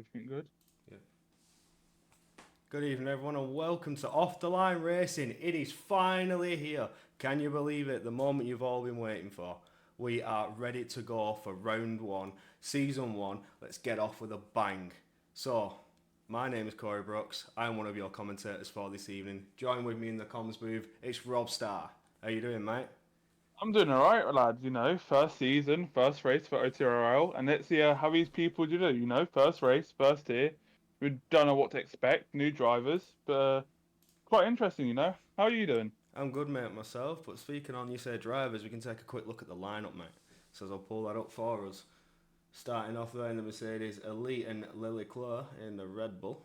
Everything good? Yeah. Good evening, everyone, and welcome to Off the Line Racing. It is finally here. Can you believe it? The moment you've all been waiting for. We are ready to go for round one, season one. Let's get off with a bang. So, my name is Corey Brooks. I'm one of your commentators for this evening. Join with me in the comms booth. It's Rob Starr. How you doing, mate? I'm doing alright, lad. First season, first race for OTLR, and let's see how these people do. First race, first year. We don't know what to expect, new drivers, but quite interesting. How are you doing? I'm good, mate, myself. But speaking on, you say drivers, we can take a quick look at the lineup, mate. So I'll pull that up for us. Starting off there in the Mercedes, Elite and Lily Clare in the Red Bull.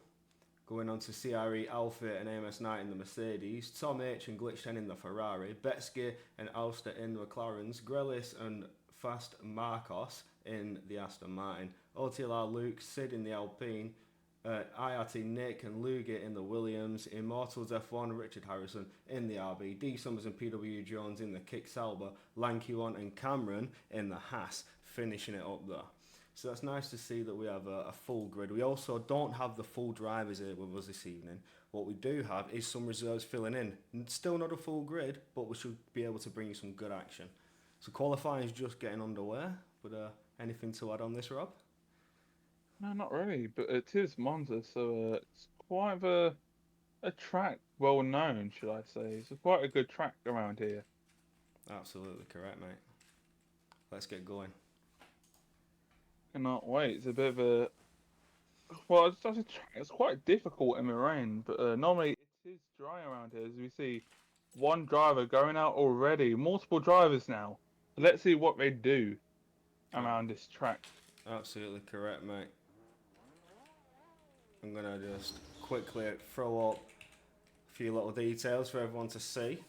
Going on to CRE Alpha and AMS Knight in the Mercedes. Tom H and Glitch 10 in the Ferrari. Betsky and Alster in the McLarens. Grelis and Fast Marcos in the Aston Martin. OTLR Luke, Sid in the Alpine. IRT Nick and Lugia in the Williams. Immortals F1 Richard Harrison in the RB. D Summers and PW Jones in the Kick Sauber. Lanky One and Cameron in the Haas, finishing it up there. So that's nice to see that we have a full grid. We also don't have the full drivers here with us this evening. What we do have is some reserves filling in. Still not a full grid, but we should be able to bring you some good action. So qualifying is just getting underway. But anything to add on this, Rob? No, not really, but it is Monza, so it's quite of a track well known, should I say. It's quite a good track around here. Absolutely correct, mate. Let's get going. Cannot wait. It's a bit of a well, it's quite difficult in the rain, but normally it is dry around here. As we see, one driver going out already, multiple drivers now. Let's see what they do Oh, around this track. absolutely correct, mate. I'm going to just quickly throw up a few little details for everyone to see.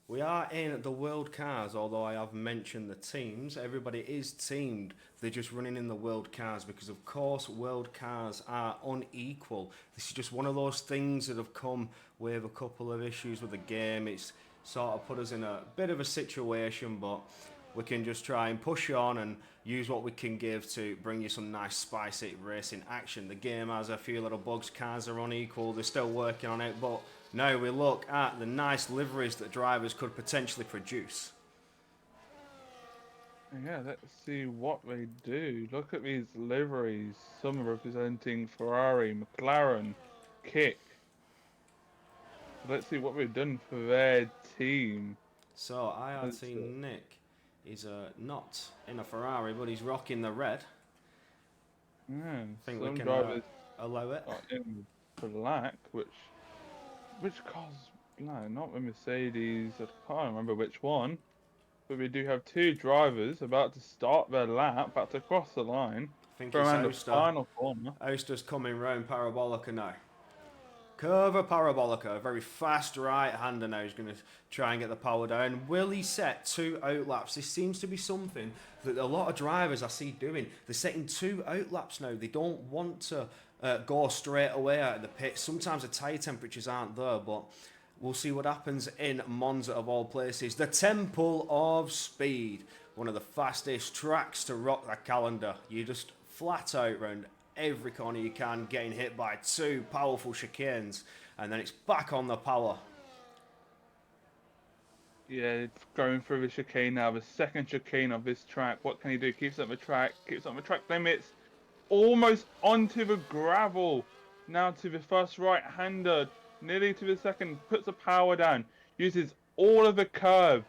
We are in the World Cars, although I have mentioned the teams. Everybody is teamed. They're just running in the World Cars because, of course, World Cars are unequal. This is just one of those things that have come with a couple of issues with the game. It's sort of put us in a bit of a situation, but we can just try and push on and use what we can give to bring you some nice spicy racing action. The game has a few little bugs. Cars are unequal. They're still working on it, but now we look at the nice liveries that drivers could potentially produce. Yeah, let's see what they do. Look at these liveries. Some representing Ferrari, McLaren, Kick. Let's see what they've done for their team. So Let's, IRT Nick is not in a Ferrari, but he's rocking the red. yeah, I think we some can drivers allow it. are in black, which cars? No, not the Mercedes. I can't remember which one. But we do have two drivers about to start their lap, about to cross the line I think for it's around the Oster. final corner. Oster's coming round Parabolica now. Curva Parabolica, a very fast right-hander now. He's going to try and get the power down. Will he set two outlaps? This seems to be something that a lot of drivers I see doing. They're setting two outlaps now. They don't want to go straight away out of the pit. Sometimes the tyre temperatures aren't there, but we'll see what happens in Monza of all places. The Temple of Speed. One of the fastest tracks to rock the calendar. You just flat out round every corner you can, getting hit by two powerful chicanes, and then it's back on the power. Yeah, it's going through the chicane now, the second chicane of this track. What can he do? Keeps up the track, keeps up the track limits, almost onto the gravel. Now to the first right-hander, nearly to the second, puts the power down, uses all of the curve,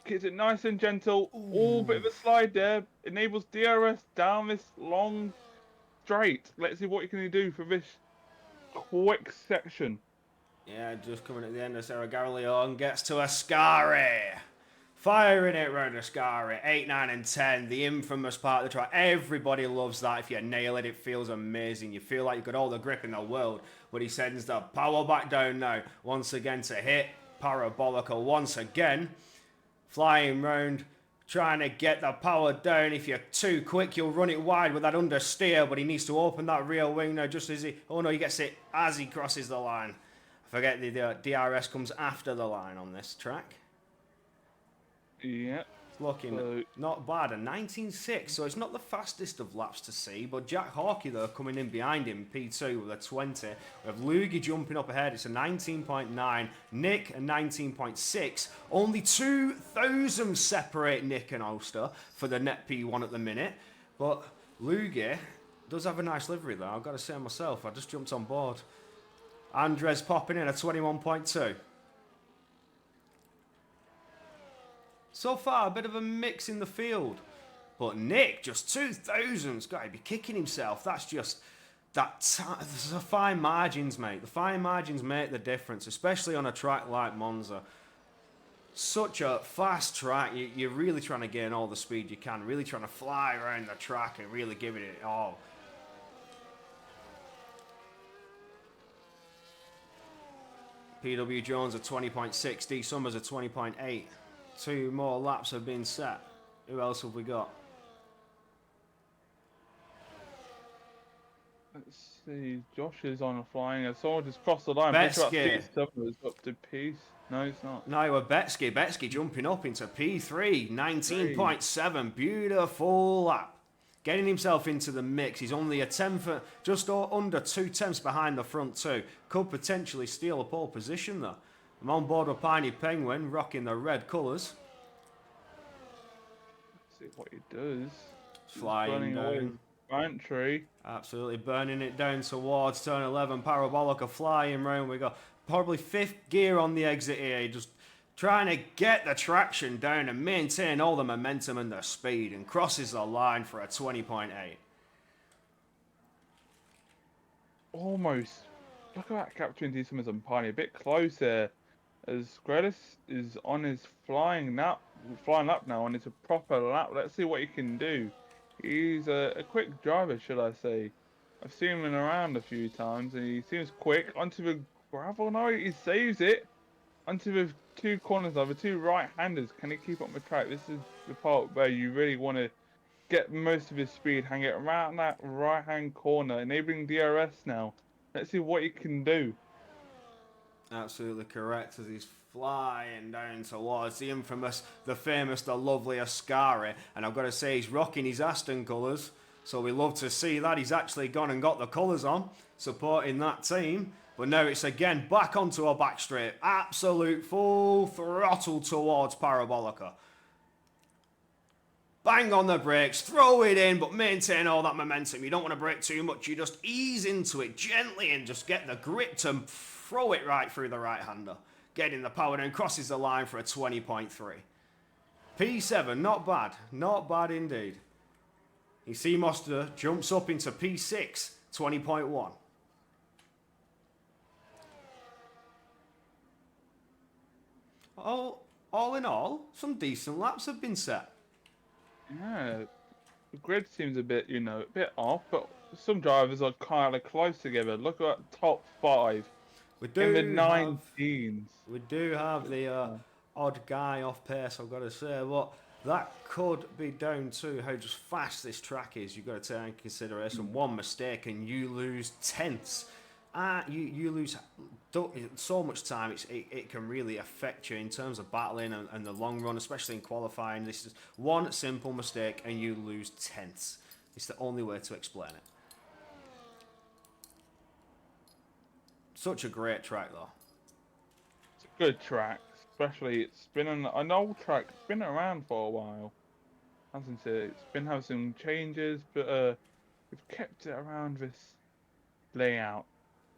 keeps it nice and gentle, all bit of Ooh. a slide there, enables DRS down this long straight. Let's see what he can do for this quick section. Yeah, just coming at the end of Sarah Garleon, gets to Ascari. Firing it round Ascari. 8, 9 and 10. The infamous part of the track. Everybody loves that. If you nail it, it feels amazing. You feel like you've got all the grip in the world. But he sends the power back down now. Once again to hit Parabolica once again. Flying round. Trying to get the power down. If you're too quick, you'll run it wide with that understeer. But he needs to open that rear wing now just as he... Oh no, he gets it as he crosses the line. I forget the DRS comes after the line on this track. Yeah, It's looking So, not bad. A 19.6, so it's not the fastest of laps to see, but Jack Hawkey, though, coming in behind him, P2 with a 20. We have Lugie jumping up ahead. It's a 19.9. Nick, a 19.6. Only 2 thousandths separate Nick and Ulster for the net P1 at the minute. But Lugie does have a nice livery, though. I've got to say myself. I just jumped on board. Andres popping in a 21.2. So far, a bit of a mix in the field. But Nick, just 2 thousandths. Got to be kicking himself. That's just... There's a fine margins, mate. The fine margins make the difference, especially on a track like Monza. Such a fast track. You're really trying to gain all the speed you can. Really trying to fly around the track and really giving it all. PW Jones at 20.6. D Summers at 20.8. 2 more laps have been set. Who else have we got? let's see. Josh is on a flying. I saw just cross the line. Betsky. It's up to peace. No, it's not. Now we're Betsky. Betsky jumping up into P3. 19.7. Beautiful lap. Getting himself into the mix. He's only a tenth, just under 2 tenths behind the front two. Could potentially steal a pole position though. I'm on board with Piney Penguin, rocking the red colours. Let's see what he does. Flying down. Gantry. Absolutely burning it down towards turn 11. Parabolica flying round. We got probably 5th gear on the exit here. Just trying to get the traction down and maintain all the momentum and the speed. And crosses the line for a 20.8. Almost. Look at that capturing D Summers and Piney. A bit close there. As Gredis is on his flying up now, and it's a proper lap. Let's see what he can do. He's a quick driver, should I say. I've seen him around a few times, and he seems quick. Onto the gravel, no, he saves it. Onto the 2 corners of the 2 right-handers. Can he keep up the track? This is the part where you really want to get most of his speed, hang it around that right-hand corner, enabling DRS now. Let's see what he can do. Absolutely correct as he's flying down towards the infamous, the famous, the lovely Ascari. And I've got to say, he's rocking his Aston colours. So we love to see that. He's actually gone and got the colours on, supporting that team. But now it's again back onto a back straight. Absolute full throttle towards Parabolica. Bang on the brakes, throw it in, but maintain all that momentum. You don't want to brake too much. You just ease into it gently and just get the grip to throw it right through the right-hander. Getting the power and crosses the line for a 20.3. P7, not bad. Not bad indeed. You see Moster jumps up into P6, 20.1. All in all, some decent laps have been set. Yeah, the grid seems a bit, a bit off, but some drivers are kind of close together. Look at that top 5 We do in the have, 19s. we do have the odd guy off pace, I've got to say. But that could be down to how just fast this track is. You've got to take into consideration one mistake and you lose tenths. You lose so much time. It can really affect you in terms of battling and the long run, especially in qualifying. This is one simple mistake and you lose tenths. It's the only way to explain it. Such a great track, though. It's a good track, especially it's been an old track. It's been around for a while, hasn't it? It's been having some changes, but we've kept it around this layout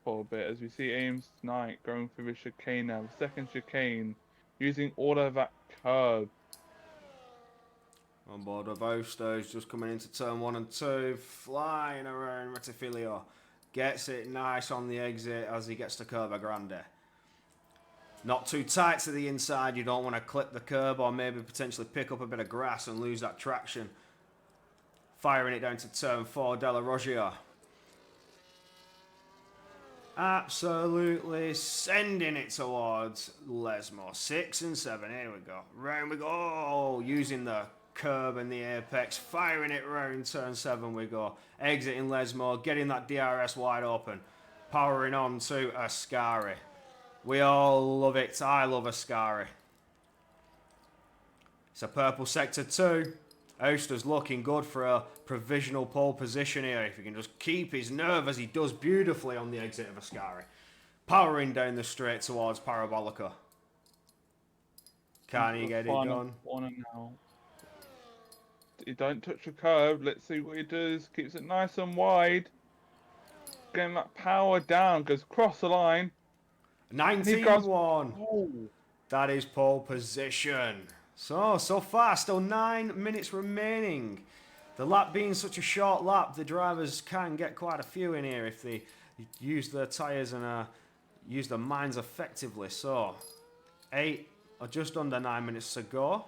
for a bit. As we see Ames tonight going through the chicane now, the second chicane, using all of that curve. On board with Ostos, just coming into turn 1 and 2, flying around Retifilio. Gets it nice on the exit as he gets to Curva Grande. Not too tight to the inside, you don't want to clip the curb or maybe potentially pick up a bit of grass and lose that traction. Firing it down to turn 4, Della Roggia. Absolutely sending it towards Lesmore. 6 and 7, here we go. Round we go, using the curb and the apex, firing it round turn 7 we go. Exiting Lesmore, getting that DRS wide open. Powering on to Ascari. We all love it. I love Ascari. It's a purple sector 2. Oster's looking good for a provisional pole position here. If he can just keep his nerve as he does beautifully on the exit of Ascari. Powering down the straight towards Parabolica. Can he get it done? Corner now. He don't touch the curve. Let's see what he does. Keeps it nice and wide. Getting that power down. Goes across the line. 19-1. Oh. That is pole position. So far, still 9 minutes remaining. The lap being such a short lap, the drivers can get quite a few in here if they use their tyres and use their minds effectively. So, 8 or just under 9 minutes to go.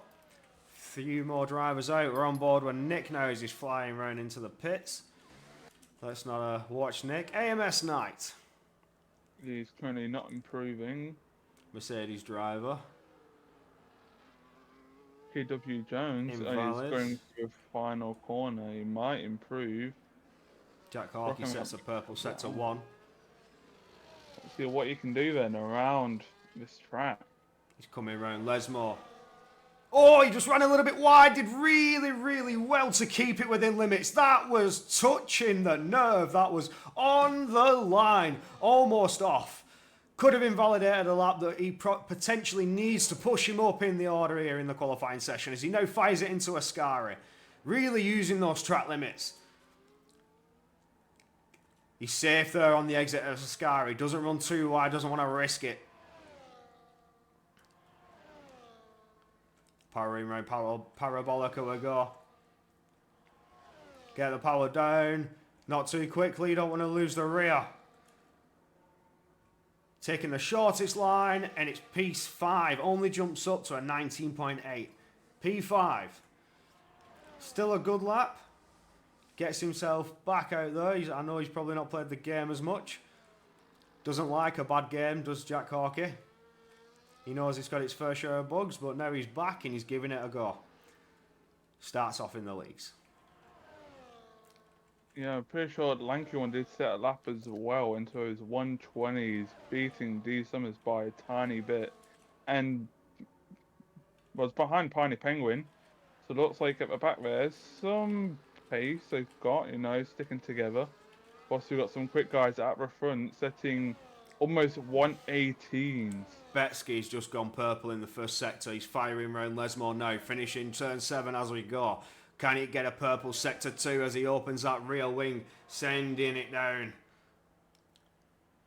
Few more drivers out. We're on board with Nick now as he's flying around into the pits. Let's not watch Nick. AMS night. He's currently not improving. Mercedes driver. KW Jones is Invalid. going through a final corner. He might improve. Jack Harkey sets a purple sector 1. Let's see what you can do then around this track. He's coming around Lesmore. Oh, he just ran a little bit wide. Did really, really well to keep it within limits. That was touching the nerve. That was on the line. Almost off. Could have invalidated a lap that he potentially needs to push him up in the order here in the qualifying session as he now fires it into Ascari. Really using those track limits. He's safe there on the exit of Ascari. Doesn't run too wide. Doesn't want to risk it. Powering around Parabolica we go. Get the power down. Not too quickly. You don't want to lose the rear. Taking the shortest line, and it's P5. Only jumps up to a 19.8. P5. Still a good lap. Gets himself back out there. I know he's probably not played the game as much. Doesn't like a bad game, does Jack Harkey. He knows it's got its fair share of bugs, but now he's back and he's giving it a go. Starts off in the leagues. Yeah, I'm pretty sure the Lanky one did set a lap as well into his 120s, beating D Summers by a tiny bit. And was behind Piney Penguin. So it looks like at the back there's some pace they've got, you know, sticking together. Plus we've got some quick guys at the front setting almost 118s. Betsky's just gone purple in the first sector. He's firing around Lesmore now, finishing turn 7 as we go. Can he get a purple sector 2 as he opens that rear wing, sending it down?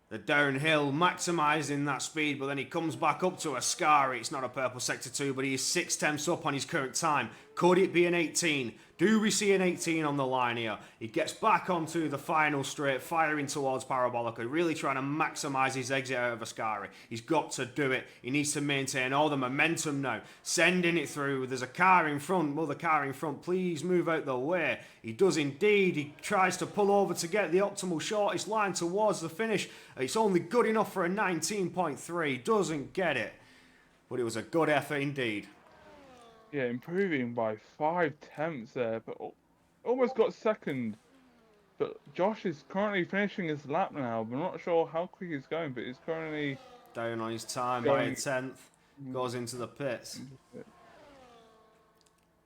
The downhill, maximising that speed, but then he comes back up to Ascari. It's not a purple sector 2, but he is 6/10 up on his current time. Could it be an 18? Do we see an 18 on the line here? He gets back onto the final straight, firing towards Parabolica, really trying to maximise his exit out of Ascari. He's got to do it. He needs to maintain all the momentum now. Sending it through. There's a car in front. Well, the car in front, please move out the way. He does indeed. He tries to pull over to get the optimal shortest line towards the finish. It's only good enough for a 19.3. Doesn't get it. But it was a good effort indeed. Yeah, improving by 5/10 there, but almost got second. But Josh is currently finishing his lap now. I'm not sure how quick he's going, but he's currently down on his time by a 10th. Goes into the pits.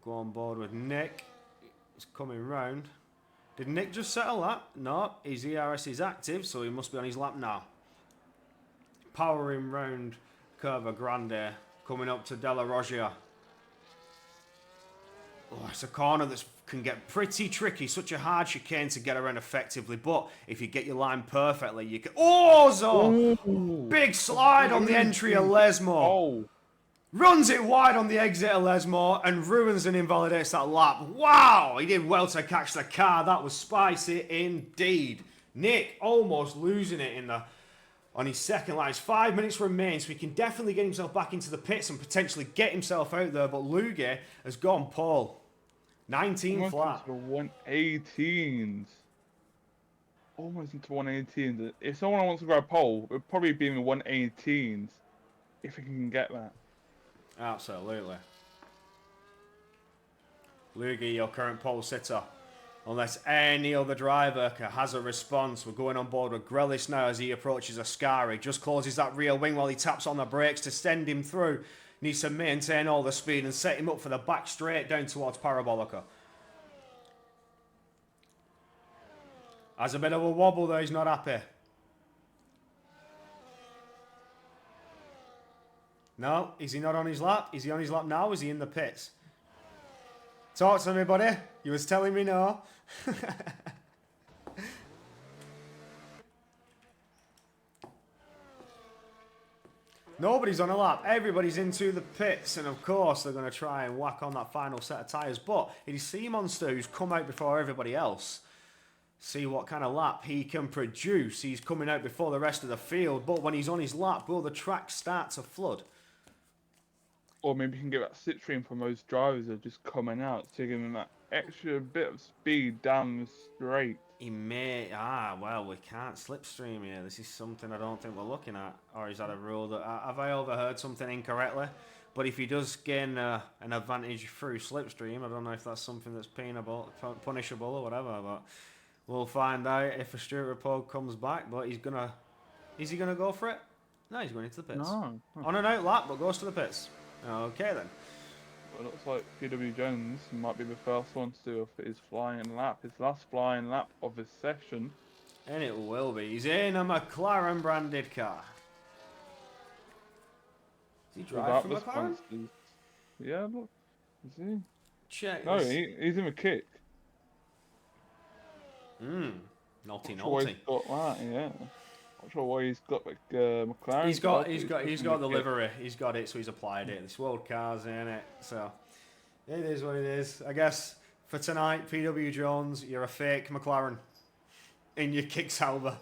Go on board with Nick. He's coming round. Did Nick just settle that? No, his ERS is active, so he must be on his lap now. Powering round Curva Grande, coming up to Della Roggia. Oh, it's a corner that can get pretty tricky. Such a hard chicane to get around effectively. But if you get your line perfectly, you can... Oh, Zo! Big slide on the entry of Lesmore. Oh. Runs it wide on the exit of Lesmore and ruins and invalidates that lap. Wow! He did well to catch the car. That was spicy indeed. Nick almost losing it on his second lap. 5 minutes remain, so he can definitely get himself back into the pits and potentially get himself out there. But Luge has gone pole. 19 flat. 118s. Almost into 118s. If someone wants to grab pole, it would probably be in the 118s. If he can get that. Absolutely. Lugi, your current pole sitter. Unless any other driver has a response. We're going on board with Grelis now as he approaches Ascari. Just closes that rear wing while he taps on the brakes to send him through. Needs to maintain all the speed and set him up for the back straight down towards Parabolica. Has a bit of a wobble though, he's not happy. No, is he not on his lap? Is he on his lap now? Is he in the pits? Talk to me, buddy. You was telling me no. Nobody's on a lap. Everybody's into the pits, and of course they're going to try and whack on that final set of tyres. But it is Sea Monster who's come out before everybody else. See what kind of lap he can produce. He's coming out before the rest of the field, but when he's on his lap, will the track start to flood? Or maybe you can get that slipstream from those drivers that are just coming out, to give them that extra bit of speed down the straight. He may... well, we can't slipstream here. This is something I don't think we're looking at. Or is that a rule that... have I overheard something incorrectly? But if he does gain an advantage through slipstream, I don't know if that's something that's punishable or whatever, but we'll find out if a Stuart report comes back. But he's going to... Is he going to go for it? No, he's going into the pits. No. On and out lap, but goes to the pits. Okay, then. Well, it looks like PW Jones might be the first one to do his flying lap, his last flying lap of his session. And it will be. He's in a McLaren branded car. Does he drive from McLaren? Yeah, look. Is he? Check. No, he's in the kick. Naughty, Not sure why naughty. he's got that, yeah. Not sure why he's got like McLaren. He's got the livery. He's got it, so he's applied it. This world car's in it, so it is what it is. I guess for tonight, PW Jones, you're a fake McLaren in your kick salver.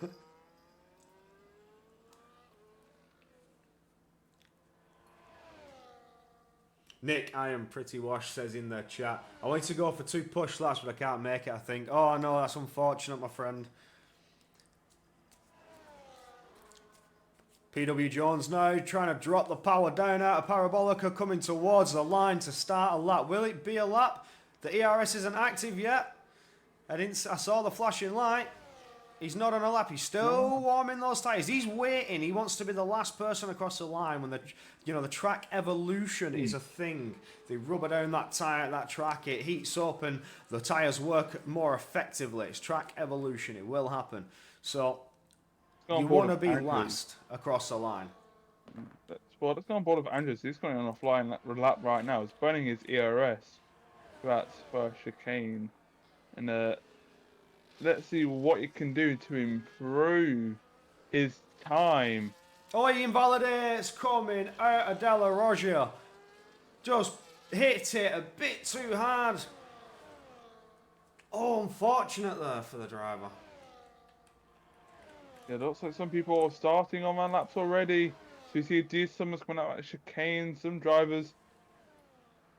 Nick, I am pretty washed, says in the chat. I want to go for 2 push laps, but I can't make it, I think. Oh, no, that's unfortunate, my friend. PW Jones now trying to drop the power down out of Parabolica, coming towards the line to start a lap. Will it be a lap? The ERS isn't active yet. I saw the flashing light. He's not on a lap. He's still warming those tyres. He's waiting. He wants to be the last person across the line when the track evolution is a thing. They rubber down that tyre, that track. It heats up and the tyres work more effectively. It's track evolution. It will happen. So you want to be last across the line. Well, let's go on board with Andrews. He's going on a flying lap right now. He's burning his ERS. That's for chicane. And let's see what he can do to improve his time. Oh, he invalidates coming out of Della Rogia. Just hit it a bit too hard. Oh, unfortunate there for the driver. Yeah, it looks like some people are starting on man laps already. So you see D Summers coming out at chicane. Some drivers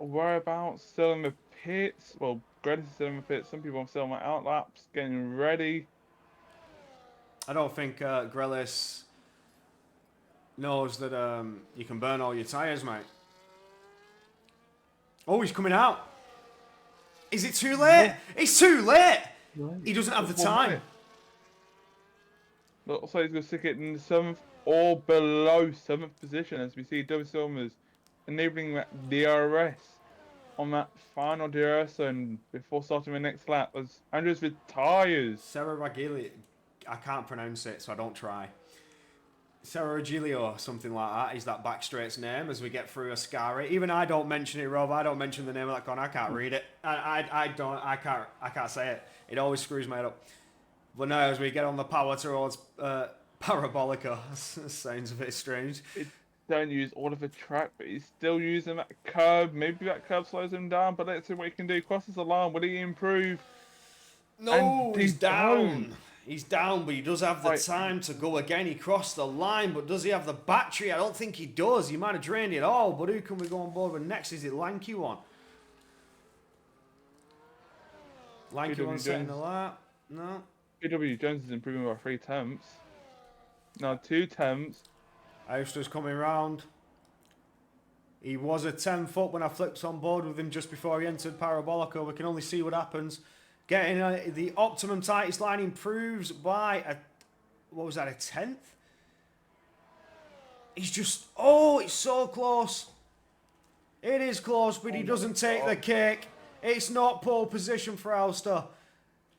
are whereabouts still in the pits. Well, Gredis is still in the pits. Some people are still on my out laps, getting ready. I don't think Grelis knows that you can burn all your tyres, mate. Oh, he's coming out. Is it too late? It's too late. He doesn't have the time. Looks like he's going to stick it in the 7th or below 7th position, as we see W. Summers enabling that DRS on that final DRS zone before starting the next lap as Andrews retires. Sarah Ragili, I can't pronounce it, so I don't try. Sarah Regilio, something like that, is that back straight's name as we get through Ascari. Even I don't mention it, Rob. I don't mention the name of that corner. I can't read it. I can't say it. It always screws me up. But now as we get on the power towards Parabolica, sounds a bit strange. It don't use all of the track, but he's still using that curb. Maybe that curb slows him down, but let's see what he can do. Crosses the line. Will he improve? No, he's down. He's down, but he does have the time to go again. He crossed the line, but does he have the battery? I don't think he does. He might have drained it all, but who can we go on board with next? Is it Lanky one? Lanky one setting the lap? No. PW Jones is improving by 3 tenths. Now 2 tenths. Ouster's coming round. He was a 10 foot when I flipped on board with him just before he entered Parabolica. We can only see what happens. Getting the optimum tightest line improves by a 10th? He's just, oh, it's so close. It is close, but Oh he my doesn't take the God. kick. It's not pole position for Elster.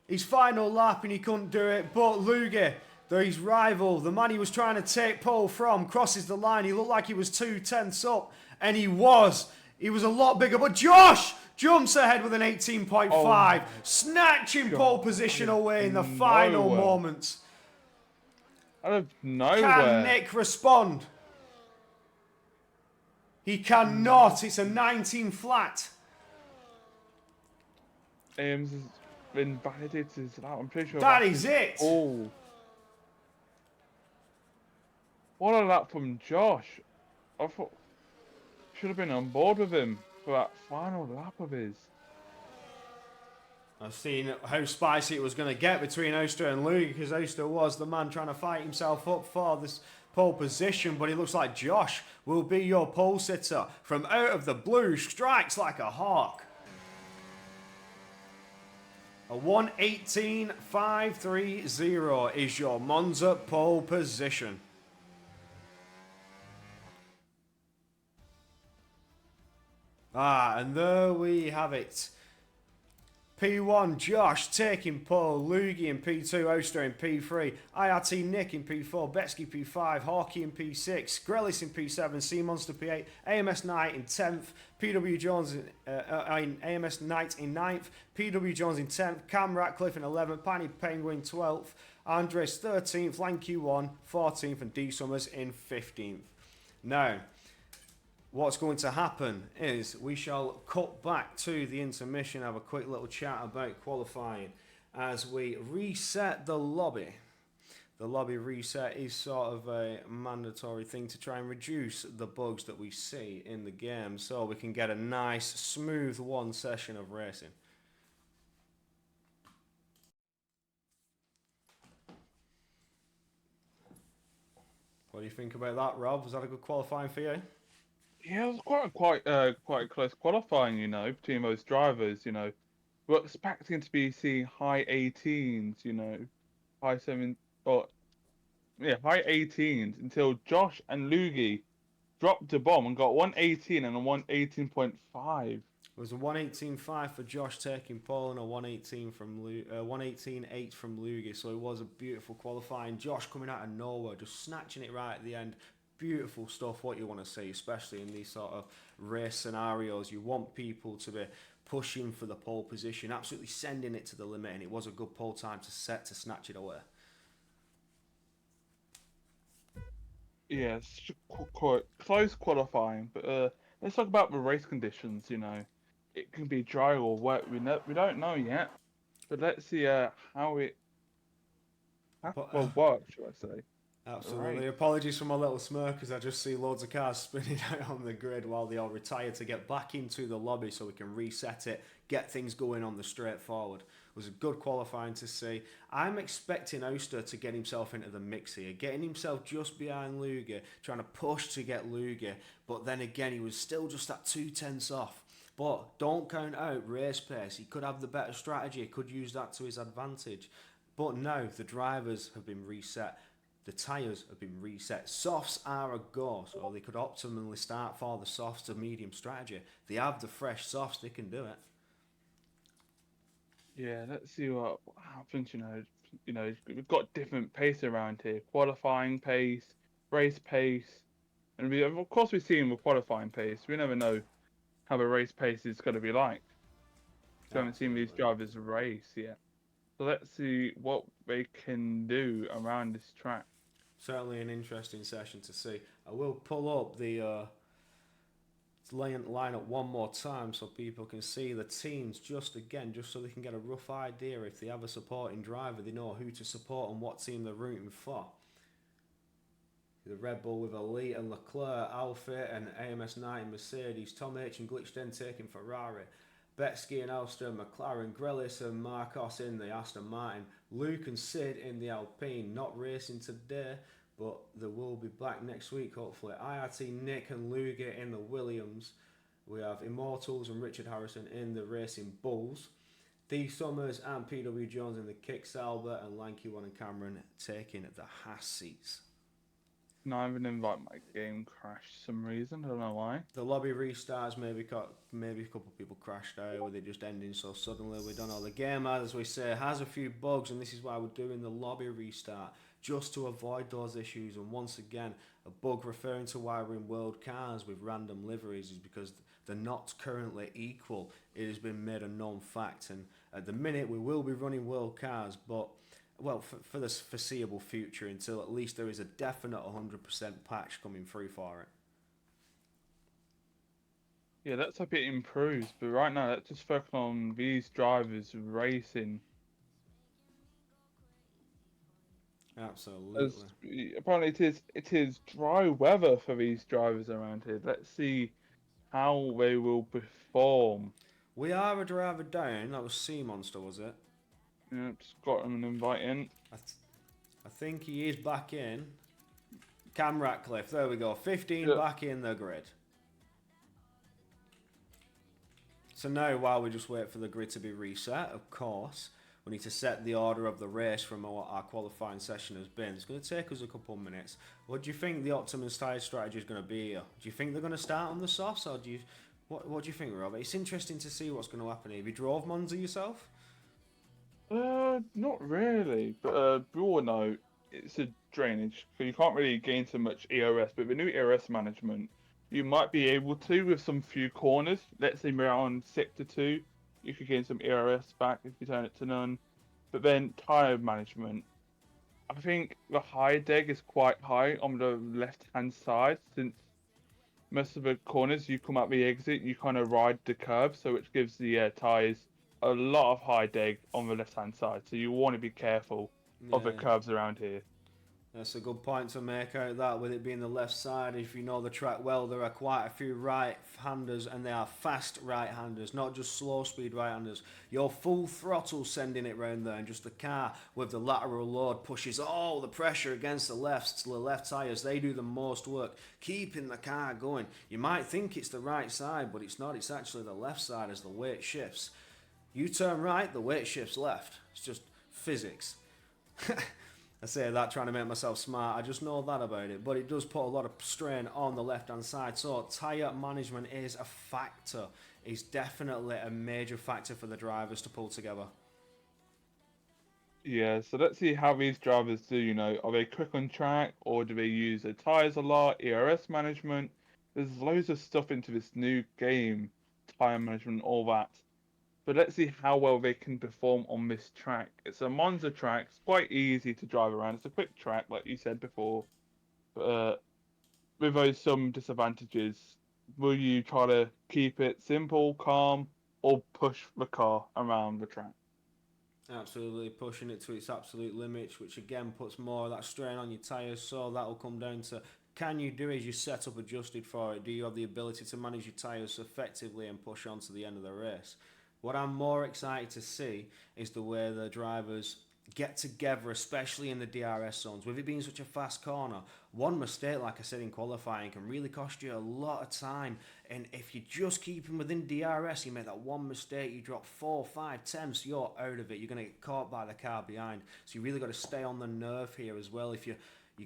His final lap and he couldn't do it, but Luger, his rival, the man he was trying to take pole from, crosses the line. He looked like he was 2/10 up, and he was. He was a lot bigger, but Josh jumps ahead with an Oh 18.5, my snatching pole God. Out position of away in the final nowhere. moments. Out of Can nowhere. Nick respond? He cannot. It's a 19 flat. Ames has been validated. I'm pretty sure That that's is his it. all. What a lap from Josh. I thought should have been on board with him for that final lap of his. I've seen how spicy it was going to get between Oster and Luger because Oster was the man trying to fight himself up for this pole position, but it looks like Josh will be your pole sitter from out of the blue, strikes like a hawk. A 1:18.530 is your Monza pole position. And there we have it. P1, Josh taking pole, Lugi in P2, Oster in P3, IRT Nick in P4, Betsky P5, Hawkey in P6, Grellis in P7, Sea Monster P8, AMS Knight in 10th, PW Jones in AMS Knight in 9th, PW Jones in 10th, Cam Ratcliffe in 11th, Panny Penguin 12th, Andres 13th, Lanky 1 14th, and D Summers in 15th. Now, what's going to happen is we shall cut back to the intermission, have a quick little chat about qualifying as we reset the lobby. The lobby reset is sort of a mandatory thing to try and reduce the bugs that we see in the game so we can get a nice, smooth one session of racing. What do you think about that, Rob? Was that a good qualifying for you? Yeah, it was quite close qualifying, between those drivers. We're expecting to be seeing high 18s, high 7 or yeah, high 18s until Josh and Luigi dropped the bomb and got 118 and a 118.5. It was a 1:18.5 for Josh taking pole and a 1:18.8 from Lugi. So it was a beautiful qualifying. Josh coming out of nowhere, just snatching it right at the end. Beautiful stuff, what you want to see, especially in these sort of race scenarios. You want people to be pushing for the pole position, absolutely sending it to the limit, and it was a good pole time to set to snatch it away. Yeah, it's quite close qualifying, but let's talk about the race conditions. It can be dry or wet. We don't know yet, but let's see how it But, will work, should I say? Absolutely. Right. Apologies for my little smirk as I just see loads of cars spinning out on the grid while they all retire to get back into the lobby so we can reset it, get things going on the straightforward. It was a good qualifying to see. I'm expecting Oster to get himself into the mix here, getting himself just behind Luger, trying to push to get Luger, but then again he was still just that 2/10 off. But don't count out race pace. He could have the better strategy, he could use that to his advantage. But now the drivers have been reset. The tyres have been reset. Softs are a go, so they could optimally start for the softs to medium strategy. They have the fresh softs, they can do it. Yeah, let's see what happens. We've got different pace around here: qualifying pace, race pace, and of course we've seen with qualifying pace. We never know how the race pace is going to be like. We haven't seen these Absolutely. drivers race yet. So let's see what they can do around this track. Certainly an interesting session to see. I will pull up the line up one more time so people can see the teams just so they can get a rough idea if they have a supporting driver, they know who to support and what team they're rooting for. The Red Bull with Elite and Leclerc, Alfa and AMS 9 Mercedes, Tom H and Glitchden taking Ferrari, Betsky and Elster McLaren, Grellis and Marcos in the Aston Martin, Luke and Sid in the Alpine, not racing today, but they will be back next week hopefully. IRT Nick and Luger in the Williams. We have Immortals and Richard Harrison in the Racing Bulls. D Summers and PW Jones in the Kick Sauber, and Lanky One and Cameron taking the Haas seats. Not even invite my game crashed for some reason. I don't know why. The lobby restarts, maybe a couple of people crashed out with it just ending so suddenly. We don't know. The game, as we say, has a few bugs, and this is why we're doing the lobby restart just to avoid those issues. And once again, a bug referring to why we're in world cars with random liveries is because they're not currently equal. It has been made a known fact, and at the minute we will be running world cars, but well, for the foreseeable future until at least there is a definite 100% patch coming through for it. Yeah, let's hope it improves. But right now, let's just focus on these drivers racing. As Absolutely. apparently it is dry weather for these drivers around here. Let's see how they will perform. We are a driver down. That was Sea Monster, was it? Yeah, just got them an invite in. I, th- I think he is back in. Cam Ratcliffe, there we go. 15 Yeah, back in the grid. So now, while we just wait for the grid to be reset, of course, we need to set the order of the race from what our qualifying session has been. It's going to take us a couple of minutes. What do you think the Optimus tyre strategy is going to be here? Do you think they're going to start on the softs, or do you... What do you think, Rob? It's interesting to see what's going to happen here. Have you drove Monza yourself? not really, but we all know it's a drainage, so you can't really gain so much ERS. But with the new ERS management, you might be able to with some few corners. Let's say around sector 2, you could gain some ERS back if you turn it to none. But then tire management, I think the high deg is quite high on the left hand side since most of the corners you come out the exit, you kind of ride the curb, so which gives the tires a lot of high deg on the left hand side. So you want to be careful of the Yeah. curves around here. That's a good point to make out that with it being the left side, if you know the track well, there are quite a few right-handers and they are fast right-handers, not just slow speed right-handers. You're full throttle sending it round there and just the car with the lateral load pushes all the pressure against the left tyres. They do the most work, keeping the car going. You might think it's the right side, but it's not. It's actually the left side as the weight shifts. You turn right, the weight shifts left. It's just physics. I say that trying to make myself smart. I just know that about it, but it does put a lot of strain on the left hand side. So tyre management is a factor. It's definitely a major factor for the drivers to pull together. Yeah, so let's see how these drivers do. Are they quick on track or do they use their tires a lot? ERS management. There's loads of stuff into this new game, tire management, all that. But let's see how well they can perform on this track. It's a Monza track. It's quite easy to drive around. It's a quick track, like you said before. But with those some disadvantages, will you try to keep it simple, calm, or push the car around the track? Absolutely pushing it to its absolute limits, which again puts more of that strain on your tyres. So that'll come down to can you do as you set up adjusted for it? Do you have the ability to manage your tyres effectively and push on to the end of the race? What I'm more excited to see is the way the drivers get together, especially in the DRS zones. With it being such a fast corner, one mistake, like I said in qualifying, can really cost you a lot of time. And if you just keep them within DRS, you make that one mistake, you drop 4, 5, 10, so you're out of it. You're going to get caught by the car behind. So you really got to stay on the nerve here as well. If you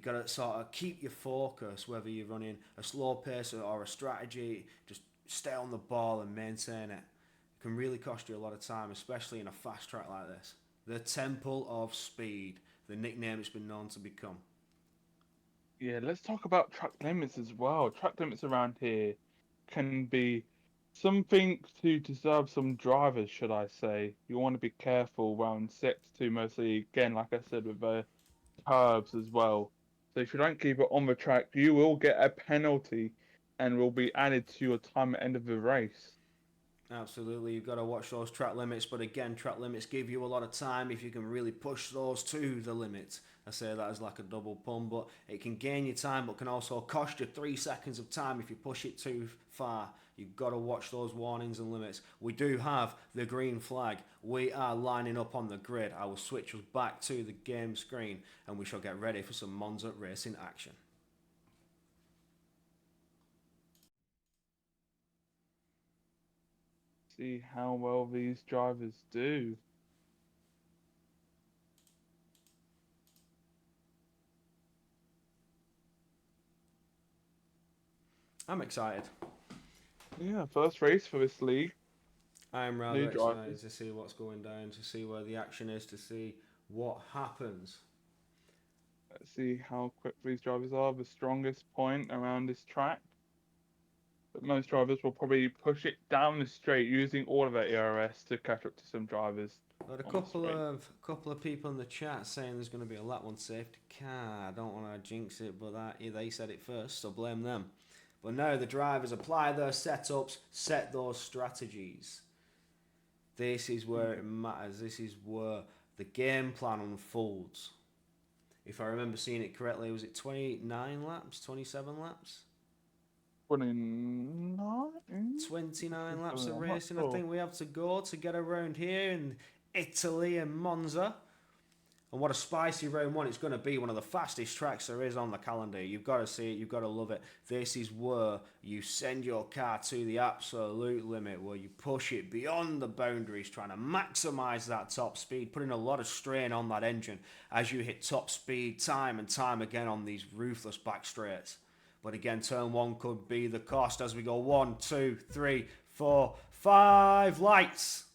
got to sort of keep your focus, whether you're running a slow pace or a strategy, just stay on the ball and maintain it. It can really cost you a lot of time, especially in a fast track like this. The Temple of Speed, the nickname it's been known to become. Yeah, let's talk about track limits as well. Track limits around here can be something to deserve some drivers, should I say. You want to be careful around sector 2 mostly, again, like I said, with curbs as well. So if you don't keep it on the track, you will get a penalty and will be added to your time at the end of the race. Absolutely, you've got to watch those track limits, but again, track limits give you a lot of time if you can really push those to the limit. I say that as like a double pun, but it can gain you time, but can also cost you 3 seconds of time if you push it too far. You've got to watch those warnings and limits. We do have the green flag. We are lining up on the grid. I will switch us back to the game screen and we shall get ready for some Monza racing action. See how well these drivers do. I'm excited. Yeah, first race for this league. I am rather New excited drivers. to see what's going down, to see where the action is, to see what happens. Let's see how quick these drivers are. The strongest point around this track. But most drivers will probably push it down the straight using all of their ERS to catch up to some drivers Got a on the couple straight. of people in the chat saying there's going to be a lap 1 safety car. I don't want to jinx it, but they said it first, so blame them. But now the drivers apply their setups, set those strategies. This is where it matters. This is where the game plan unfolds. If I remember seeing it correctly, was it 29 laps, 27 laps? 29? 29 laps of I'm not racing I sure. think we have to go to get around here in Italy and Monza. And what a spicy round 1 it's going to be. One of the fastest tracks there is on the calendar. You've got to see it. You've got to love it. This is where you send your car to the absolute limit, where you push it beyond the boundaries, trying to maximise that top speed, putting a lot of strain on that engine as you hit top speed time and time again on these ruthless back straights. But again, turn 1 could be the cost as we go 1, 2, 3, 4, 5 lights.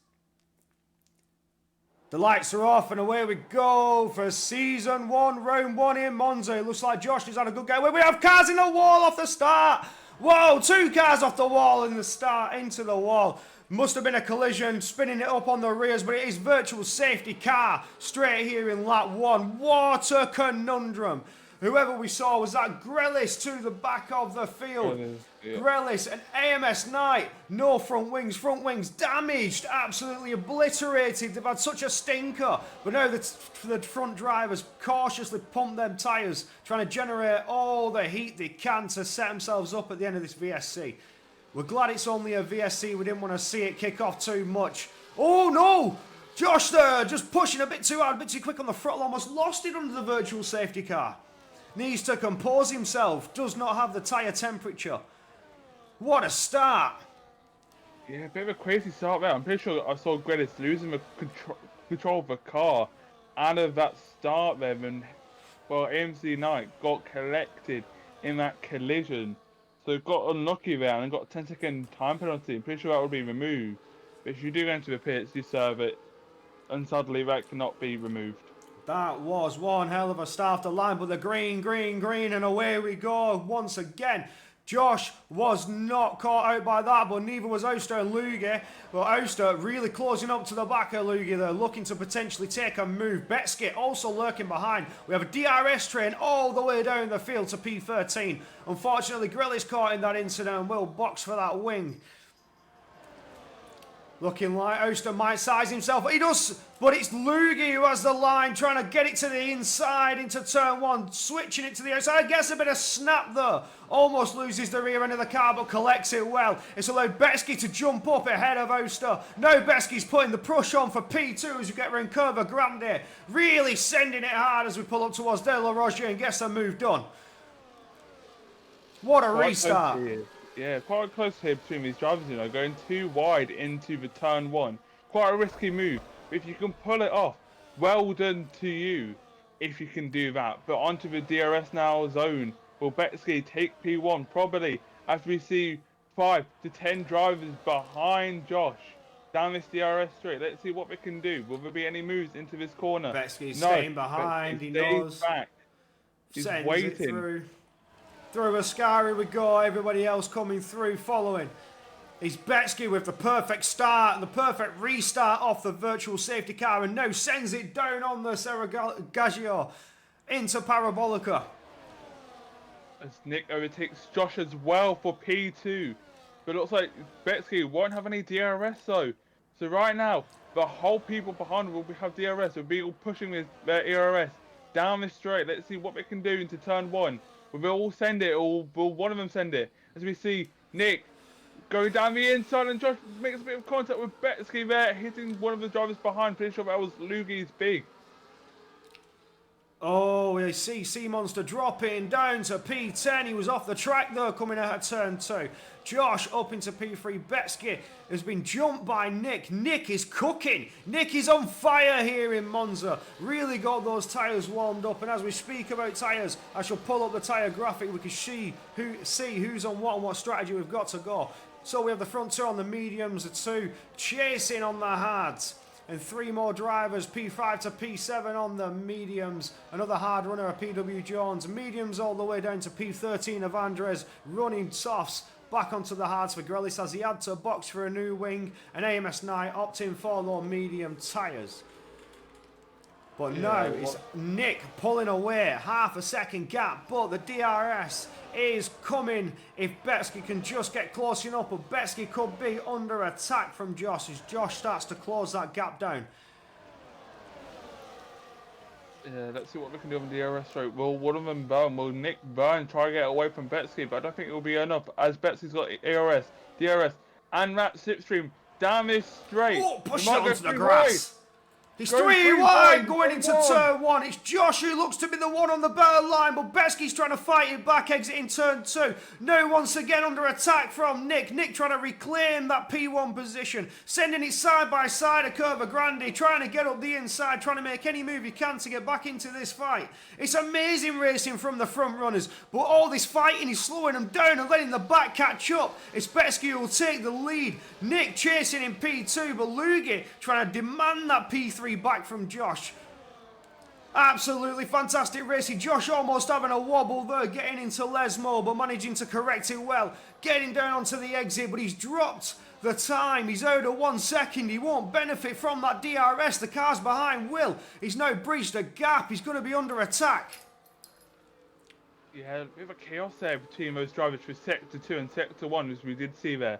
The lights are off and away we go for season 1, round 1 in Monza. It looks like Josh has had a good go. We have cars in the wall off the start. Whoa, 2 cars off the wall in the start, into the wall. Must have been a collision, spinning it up on the rears, but it is virtual safety car straight here in lap 1. What a conundrum. Whoever we saw was that Grelis to the back of the field. Yeah. Grelis and AMS Knight, no front wings damaged, absolutely obliterated. They've had such a stinker. But now the front drivers cautiously pump them tyres, trying to generate all the heat they can to set themselves up at the end of this VSC. We're glad it's only a VSC, we didn't want to see it kick off too much. Oh no! Josh there, just pushing a bit too hard, a bit too quick on the throttle, almost lost it under the virtual safety car. Needs to compose himself, does not have the tyre temperature. What a start! Yeah, a bit of a crazy start there. I'm pretty sure I saw Gredis losing the control of the car out of that start there. And, well, AMC Knight got collected in that collision. So got unlucky there and got a 10-second time penalty. I'm pretty sure that would be removed. But if you do go into the pits, you serve it. And sadly, that cannot be removed. That was one hell of a start off the line, but the green, and away we go once again. Josh was not caught out by that, but neither was Oster and Lugi. But Oster really closing up to the back of Lugi there, looking to potentially take a move. Betsky also lurking behind. We have a DRS train all the way down the field to P13. Unfortunately, Grelli's caught in that incident and will box for that wing. Looking like Oster might size himself. He does, but it's Lugi who has the line, trying to get it to the inside into turn 1, switching it to the outside. Gets a bit of snap there. Almost loses the rear end of the car, but collects it well. It's allowed Betsky to jump up ahead of Oster. Now Betsky's putting the push on for P2 as we get around Curva Grande. Really sending it hard as we pull up towards De La Roche and gets the move done. What a restart. Yeah, quite close here between these drivers, you know, going too wide into the turn 1. Quite a risky move. But if you can pull it off, well done to you if you can do that. But onto the DRS now zone. Will Betsky take P1 probably as we see 5 to 10 drivers behind Josh down this DRS straight. Let's see what we can do. Will there be any moves into this corner? Betsky's No, staying behind, Betsky he stays knows. back. He's Sends waiting. it through. Through Ascari we go, everybody else coming through, following. It's Betsky with the perfect start and the perfect restart off the virtual safety car and now sends it down on the Serragaggio into Parabolica. As Nick overtakes Josh as well for P2. But it looks like Betsky won't have any DRS though. So right now, the whole people behind will have DRS. They'll be all pushing with their ERS down this straight. Let's see what we can do into turn 1. Will they all send it, or will one of them send it? As we see Nick going down the inside, and Josh makes a bit of contact with Betsky there, hitting one of the drivers behind. Pretty sure that was Lugi's big. Oh, we see Sea Monster dropping down to P10. He was off the track though, coming out of turn 2. Josh up into P3. Betsky has been jumped by Nick. Nick is cooking. Nick is on fire here in Monza. Really got those tyres warmed up. And as we speak about tyres, I shall pull up the tyre graphic. We can see who's on what and what strategy we've got to go. So we have the front 2 on the mediums, the 2 chasing on the hards. And 3 more drivers, P5 to P7 on the mediums. Another hard runner, PW Jones. Mediums all the way down to P13 of Andres. Running softs back onto the hards for Grelis as he had to box for a new wing. And AMS9 opting for those medium tyres. But now it's Nick pulling away, half a second gap. But the DRS is coming if Betsky can just get close enough. But Betsky could be under attack from Josh as Josh starts to close that gap down. Yeah, let's see what we can do on the DRS straight. Will one of them burn? Will Nick burn? Try to get away from Betsky, but I don't think it will be enough as Betsy's got ARS, DRS, and Matt Slipstream down this straight. Oh, push it onto the grass. He's 3 wide going into turn 1. It's Josh who looks to be the one on the better line, but Betsky's trying to fight it back, exiting turn 2. Now once again under attack from Nick. Nick trying to reclaim that P1 position, sending it side by side of Curva Grande, trying to get up the inside, trying to make any move he can to get back into this fight. It's amazing racing from the front runners, but all this fighting is slowing them down and letting the back catch up. It's Betsky who will take the lead. Nick chasing in P2, but Lugi trying to demand that P3 back from Josh. Absolutely fantastic racing. Josh almost having a wobble there, getting into Lesmo, but managing to correct it well. Getting down onto the exit, but he's dropped the time. He's out of 1 second. He won't benefit from that DRS. The cars behind will. He's now breached a gap. He's going to be under attack. Yeah, we have a chaos there between those drivers for Sector 2 and Sector 1, as we did see there.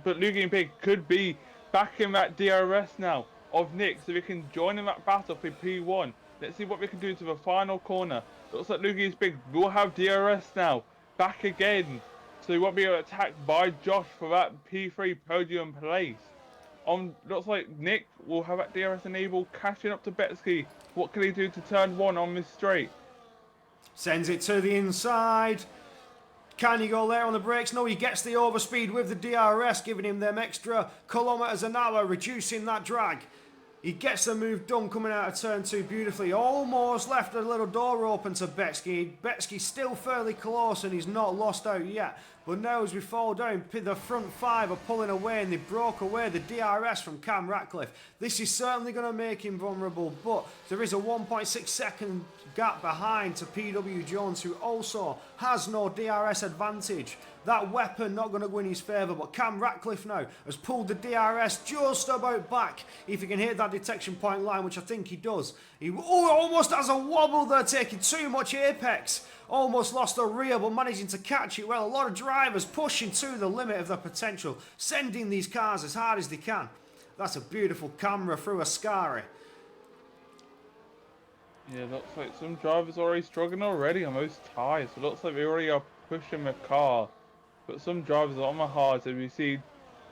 But Lugi and Pig could be back in that DRS now of Nick, so we can join in that battle for P1. Let's see what we can do to the final corner. Looks like Lugi's Big will have DRS now, back again, so he won't be attacked by Josh for that P3 podium place. Looks like Nick will have that DRS enabled, catching up to Betsky. What can he do to turn 1 on this straight? Sends it to the inside. Can he go there on the brakes? No, he gets the overspeed with the DRS, giving him them extra kilometres an hour, reducing that drag. He gets the move done coming out of turn 2 beautifully. Almost left a little door open to Betsky. Betsky's still fairly close and he's not lost out yet. But now as we fall down, the front 5 are pulling away and they broke away the DRS from Cam Ratcliffe. This is certainly going to make him vulnerable, but there is a 1.6 second gap behind to PW Jones, who also has no DRS advantage. That weapon not going to go in his favour, but Cam Ratcliffe now has pulled the DRS just about back. If he can hit that detection point line, which I think he does. He almost has a wobble there, taking too much apex. Almost lost the rear, but managing to catch it well. A lot of drivers pushing to the limit of their potential, sending these cars as hard as they can. That's a beautiful camera through Ascari. Yeah, looks like some drivers are already struggling already on those tyres. It looks like they already are pushing the car. But some drivers are on the hards, and we see,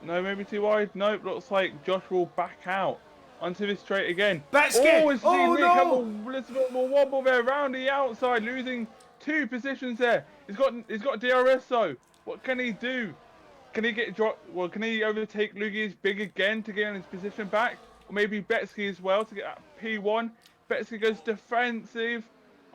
no, maybe too wide. Nope, looks like Josh will back out onto this straight again. Betsky! Nick have a little bit more wobble there around the outside, losing 2 positions there. He's got DRS though. What can he do? Can he get well? Can he overtake Lugi's Big again to get in his position back? Or maybe Betsky as well to get that P1. Betsky goes defensive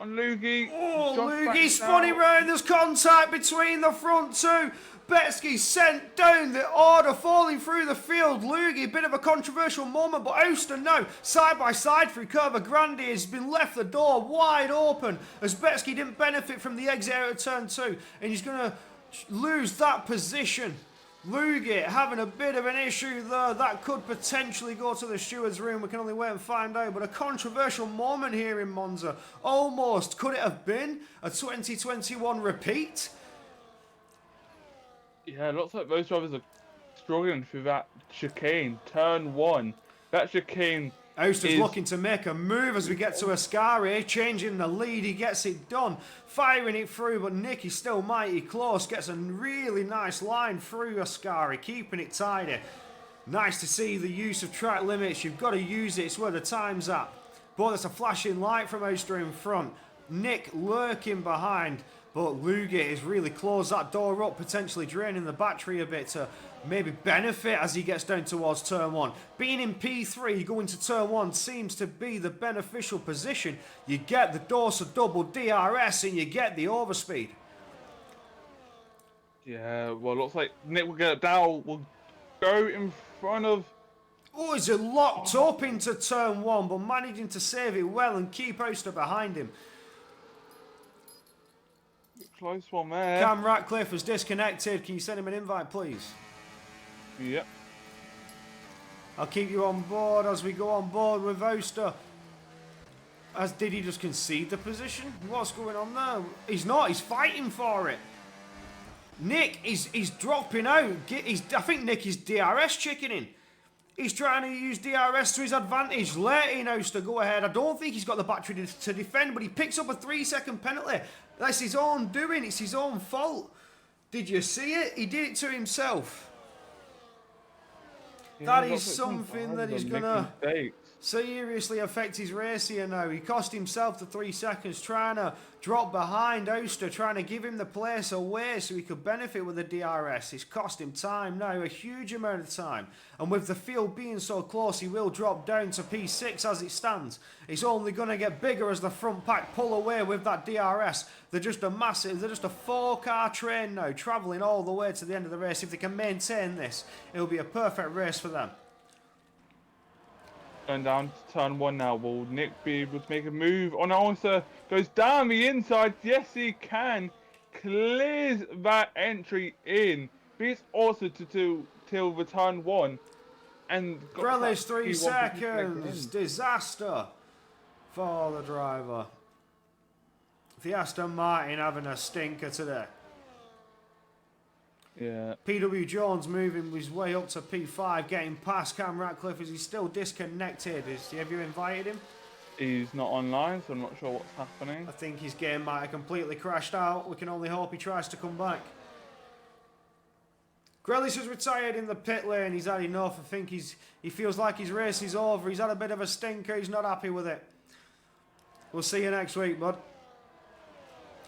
on Lugi. Oh, Lugi spun it round. There's contact between the front 2. Betsky sent down the order, falling through the field. Lugi, a bit of a controversial moment, but Austin now, side by side through Curva Grande, has been left the door wide open as Betsky didn't benefit from the exit out of turn 2, and he's going to lose that position. Lugi having a bit of an issue there. That could potentially go to the steward's room. We can only wait and find out. But a controversial moment here in Monza. Almost. Could it have been a 2021 repeat? Yeah, it looks like those drivers are struggling through that chicane. Turn 1. That chicane Austin's looking to make a move as we get to Ascari, changing the lead. He gets it done, firing it through, but Nick is still mighty close. Gets a really nice line through Ascari, keeping it tidy. Nice to see the use of track limits. You've got to use it. It's where the time's at. But there's a flashing light from Oster in front. Nick lurking behind. But Luger has really closed that door up, potentially draining the battery a bit to maybe benefit as he gets down towards turn 1. Being in P3, going to turn 1 seems to be the beneficial position. You get the Dorsa double DRS and you get the overspeed. Yeah, well, looks like Nick will get down. Will go in front of. Oh, he's locked up into turn 1, but managing to save it well and keep Oster behind him. Close one there. Cam Ratcliffe has disconnected. Can you send him an invite, please? Yep. I'll keep you on board as we go on board with Oster. Did he just concede the position? What's going on there? He's not. He's fighting for it. Nick, he's dropping out. I think Nick is DRS chickening. He's trying to use DRS to his advantage, letting Oster go ahead. I don't think he's got the battery to defend, but he picks up a 3-second penalty. That's his own doing. It's his own fault. Did you see it? He did it to himself. Yeah, that is something that is going to seriously affect his race here now. He cost himself the 3 seconds trying to drop behind Oster, trying to give him the place away so he could benefit with the DRS. It's cost him time now, a huge amount of time. And with the field being so close, he will drop down to P6 as it stands. It's only going to get bigger as the front pack pull away with that DRS. They're just a 4-car train now, travelling all the way to the end of the race. If they can maintain this, it'll be a perfect race for them. Going down to turn 1 now. Will Nick be able to make a move on Oster? Goes down the inside. Yes, he can. Clears that entry in. Beats Oster till the turn 1. And Grellis 3 seconds. Disaster for the driver. The Aston Martin having a stinker today. Yeah. PW Jones moving his way up to P5, getting past Cam Ratcliffe. Is he still disconnected? Have you invited him? He's not online, so I'm not sure what's happening. I think his game might have completely crashed out. We can only hope he tries to come back. Grellis has retired in the pit lane. He's had enough. I think he feels like his race is over. He's had a bit of a stinker. He's not happy with it. We'll see you next week, bud.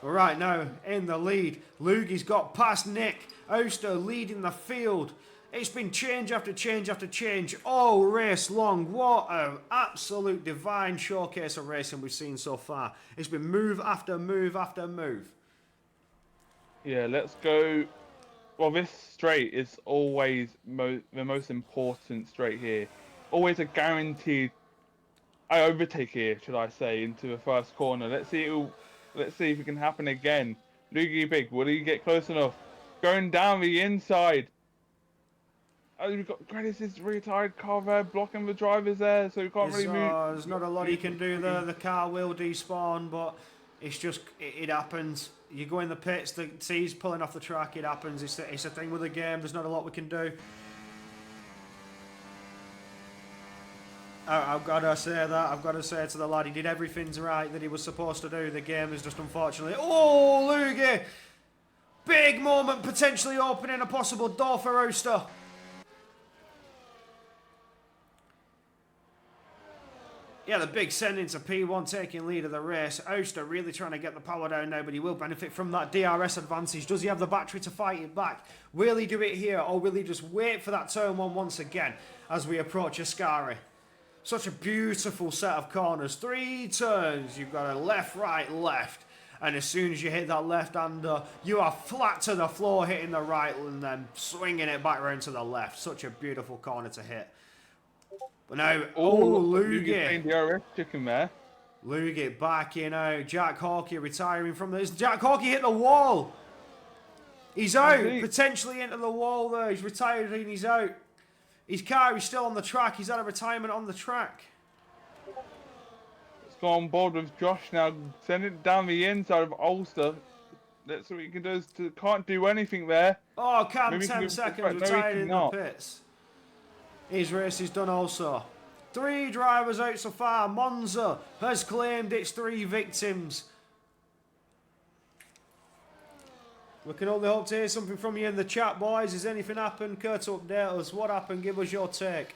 All right, now in the lead. Lugi's got past Nick. Oster leading the field. It's been change after change after change all race long. What an absolute divine showcase of racing we've seen so far. It's been move after move after move. Yeah, let's go. Well, this straight is always the most important straight here. Always a guaranteed overtake here, should I say, into the first corner. Let's see if it can happen again. Luigi Big, will he get close enough? Going down the inside. Oh, we've got Grellis' retired car there, blocking the drivers there, so we can't really move. There's not a lot he can do there. The car will despawn, but it's just, it happens. You go in the pits, the C's pulling off the track, it happens. It's a thing with the game, there's not a lot we can do. I've got to say that. I've got to say to the lad, he did everything right that he was supposed to do. The game is just unfortunately... Oh, Lugi! Big moment, potentially opening a possible door for Oster. Yeah, the big send into P1 taking lead of the race. Oster really trying to get the power down now, but he will benefit from that DRS advantage. Does he have the battery to fight it back? Will he do it here, or will he just wait for that turn 1 once again as we approach Ascari? Such a beautiful set of corners. 3 turns. You've got a left, right, left. And as soon as you hit that left-hander, you are flat to the floor hitting the right and then swinging it back round to the left. Such a beautiful corner to hit. But now, Lugi. DRS chicken there. Lugi backing out. Jack Hawkey retiring from this. Jack Hawkey hit the wall. He's out. Potentially into the wall there. He's retired and he's out. His car is still on the track. He's had a retirement on the track. Let's go on board with Josh now. Send it down the inside of Ulster. That's what you can do. Can't do anything there. Oh, Cam, 10 seconds retired in the pits. His race is done also. 3 drivers out so far. Monza has claimed its 3 victims. We can only hope to hear something from you in the chat, boys. Has anything happened? Care to update us? What happened? Give us your take.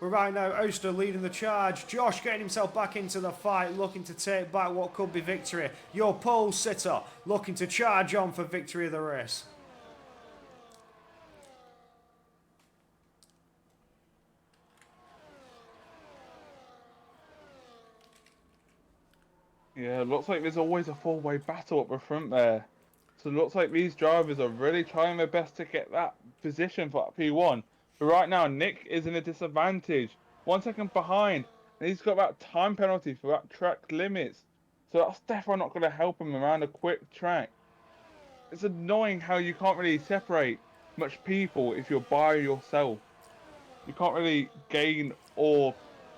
But right now, Oster leading the charge. Josh getting himself back into the fight, looking to take back what could be victory. Your pole sitter looking to charge on for victory of the race. Yeah, looks like there's always a four-way battle up the front there. So it looks like these drivers are really trying their best to get that position for that P1. But right now, Nick is in a disadvantage. 1 second behind. And he's got that time penalty for that track limits. So that's definitely not going to help him around a quick track. It's annoying how you can't really separate much people if you're by yourself. You can't really gain or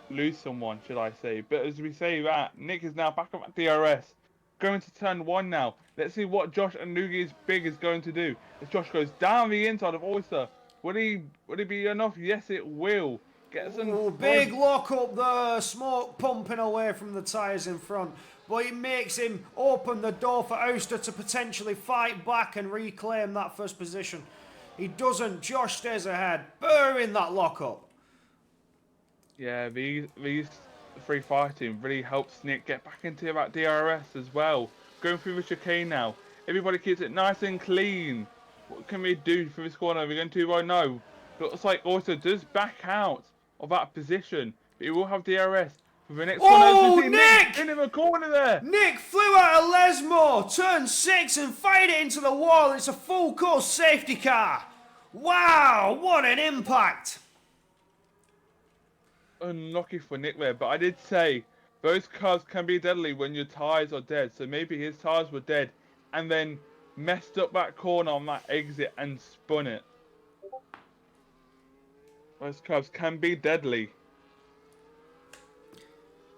lose someone, should I say. But as we say that, Nick is now back up at DRS. Going to turn 1 now. Let's see what Josh and Nugi's big is going to do. As Josh goes down the inside of Oyster. Will he be enough? Yes, it will. Gets in front. Big lock up there, smoke pumping away from the tyres in front. But it makes him open the door for Oster to potentially fight back and reclaim that first position. He doesn't. Josh stays ahead, burying that lockup. Yeah, these three fighting really helps Nick get back into that DRS as well. Going through the chicane now. Everybody keeps it nice and clean. What can we do for this corner? Are we going to? I know. Looks like also does back out of that position. But he will have DRS for the next corner. Oh, Nick! In the corner there! Nick flew out of Lesmore, turned 6 and fired it into the wall. It's a full course safety car. Wow, what an impact. Unlucky for Nick there, but I did say those cars can be deadly when your tyres are dead. So maybe his tyres were dead and then messed up that corner on that exit and spun it. Those cars can be deadly.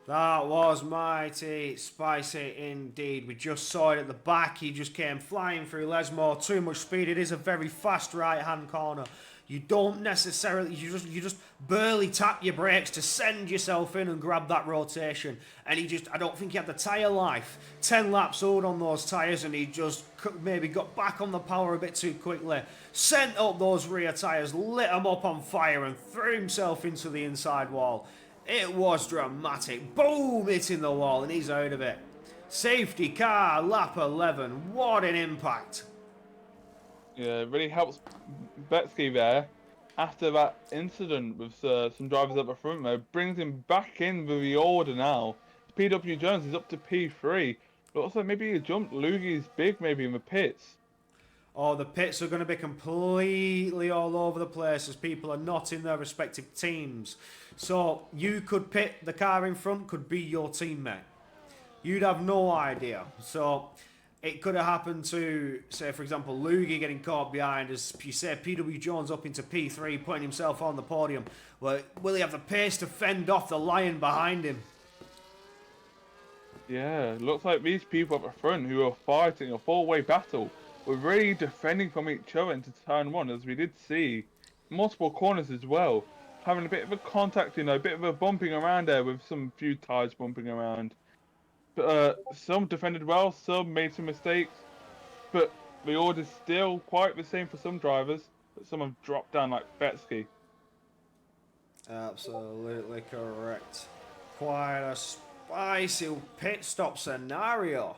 That was mighty spicy indeed. We just saw it at the back. He just came flying through Lesmore. Too much speed. It is a very fast right-hand corner. You don't necessarily, you just barely tap your brakes to send yourself in and grab that rotation. And I don't think he had the tyre life. 10 laps old on those tyres, and he just maybe got back on the power a bit too quickly. Sent up those rear tyres, lit them up on fire, and threw himself into the inside wall. It was dramatic. Boom, hitting the wall, and he's out of it. Safety car, lap 11. What an impact. Yeah, it really helps Betsky there. After that incident with some drivers up the front there, brings him back in with the order now. PW Jones is up to P3. But also maybe he jumped Lugie's big maybe in the pits. Oh, the pits are going to be completely all over the place as people are not in their respective teams. So you could pit, the car in front could be your teammate. You'd have no idea. So it could have happened to, say, for example, Lugie getting caught behind, as you say, PW Jones up into P3, putting himself on the podium. Well, will he have the pace to fend off the lion behind him? Yeah, looks like these people up the front who are fighting a four-way battle were really defending from each other into turn 1, as we did see multiple corners as well. Having a bit of a contact, a bit of a bumping around there with some few tyres bumping around. But some defended well, some made some mistakes. But the order's still quite the same for some drivers. But some have dropped down like Betsky. Absolutely correct. Quite a spicy pit stop scenario.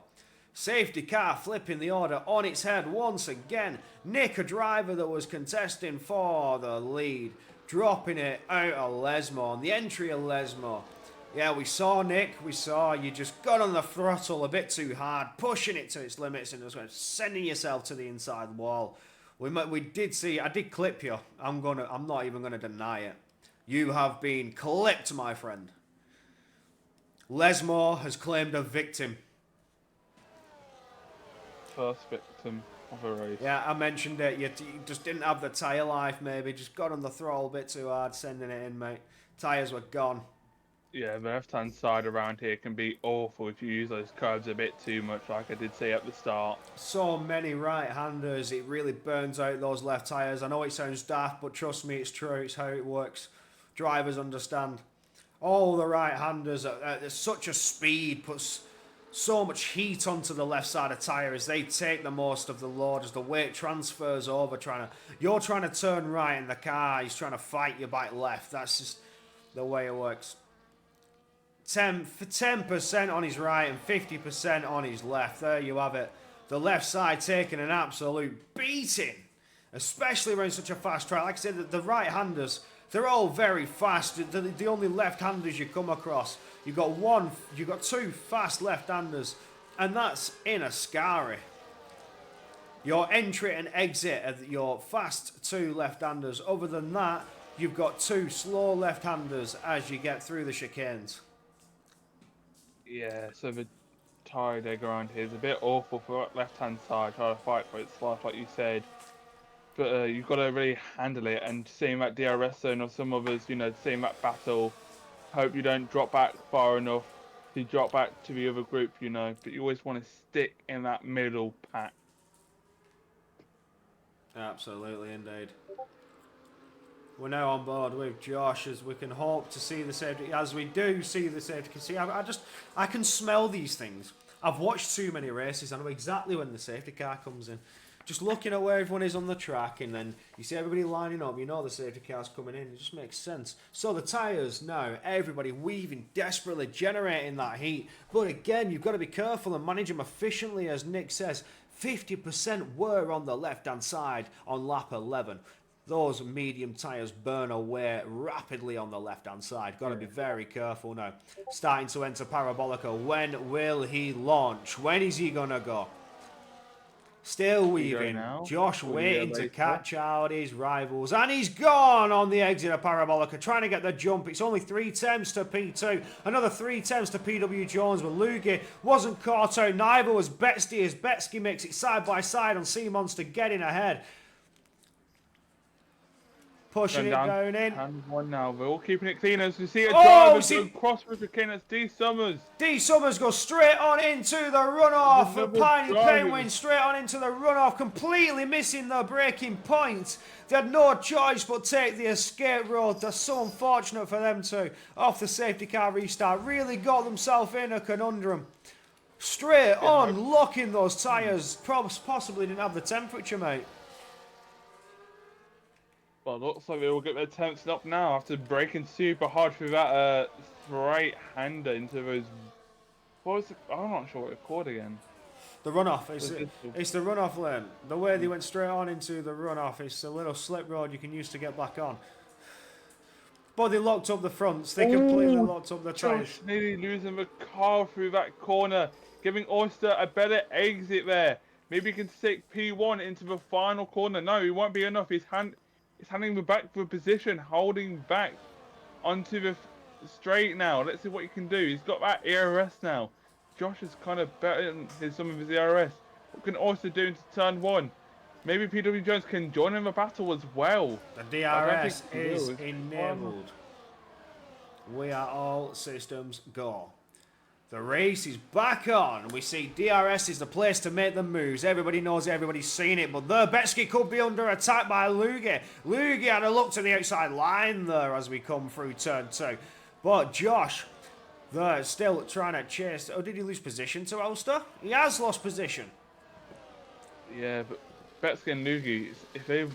Safety car flipping the order on its head once again. Nick, a driver that was contesting for the lead, dropping it out of Lesmore, on the entry of Lesmore. Yeah, we saw Nick, you just got on the throttle a bit too hard, pushing it to its limits and just sending yourself to the inside wall. We did see, I did clip you, I'm not even gonna deny it. You have been clipped, my friend. Lesmore has claimed a victim. First victim of a race. Yeah, I mentioned it. You just didn't have the tyre life, maybe. Just got on the throttle a bit too hard, sending it in, mate. Tyres were gone. Yeah, the left-hand side around here can be awful if you use those curves a bit too much, like I did say at the start. So many right-handers, it really burns out those left tyres. I know it sounds daft, but trust me, it's true. It's how it works. Drivers understand. All the right-handers, there's such a speed, puts so much heat onto the left side of tyre as they take the most of the load, as the weight transfers over. You're trying to turn right in the car, he's trying to fight you back left. That's just, the way it works. 10% on his right and 50% on his left. There you have it. The left side taking an absolute beating, especially around such a fast track. Like I said, the right-handers, they're all very fast. The only left-handers you come across, you've got two fast left-handers, and that's in Ascari. Your entry and exit are your fast two left-handers. Other than that, you've got two slow left-handers as you get through the chicanes. Yeah, so the tire dig around here is a bit awful for that left-hand side, trying to fight for its life, like you said. But you've got to really handle it, and seeing that DRS zone or some others, seeing that battle, hope you don't drop back far enough to drop back to the other group, but you always want to stick in that middle pack. Absolutely, indeed. We're now on board with Josh as we can hope to see the safety. As we do see the safety, see, I can smell these things. I've watched too many races. I know exactly when the safety car comes in. Just looking at where everyone is on the track, and then you see everybody lining up. You know the safety car's coming in. It just makes sense. So the tyres now, everybody weaving desperately, generating that heat. But again, you've got to be careful and manage them efficiently, as Nick says. 50% were on the left-hand side on lap 11. Those medium tyres burn away rapidly on the left-hand side. Got to be very careful now. Starting to enter Parabolica. When will he launch? When is he going to go? Still weaving. Josh waiting to catch out his rivals. And he's gone on the exit of Parabolica, trying to get the jump. It's only 3 tenths to P2. Another 3 tenths to PW Jones, but Lugi wasn't caught out. Neither was Betsky, as Betsky makes it side by side on Sea Monster getting ahead. Pushing it down in. And one now. We're all keeping it clean as we see a driver cross with the king. That's D Summers. D Summers goes straight on into the runoff. The Piney Penguin straight on into the runoff, completely missing the braking point. They had no choice but take the escape road. That's so unfortunate for them too. Off the safety car restart. Really got themselves in a conundrum. Straight on, locking those tyres. Possibly didn't have the temperature, mate. Well, looks like they will get their temps up now after braking super hard through that straight hander into those. What was it? I'm not sure what it's called again. The runoff. It's the runoff lane. The way they went straight on into the runoff. It's a little slip road you can use to get back on. But they locked up the fronts. They completely locked up the tyres. Josh nearly losing the car through that corner, giving Oyster a better exit there. Maybe he can take P1 into the final corner. No, it won't be enough. He's handing the back for a position, holding back onto the straight now. Let's see what he can do. He's got that ERS now. Josh is kind of better than some of his ERS. What can Oyster do into turn 1? Maybe PW Jones can join in the battle as well. The DRS is enabled. We are all systems go. The race is back on. We see DRS is the place to make the moves. Everybody knows it, everybody's seen it. But there, Betsky could be under attack by Lugi. Lugi had a look to the outside line there as we come through turn 2. But Josh, they're still trying to chase. Oh, did he lose position to Ulster? He has lost position. Yeah, but Betsky and Lugi, if they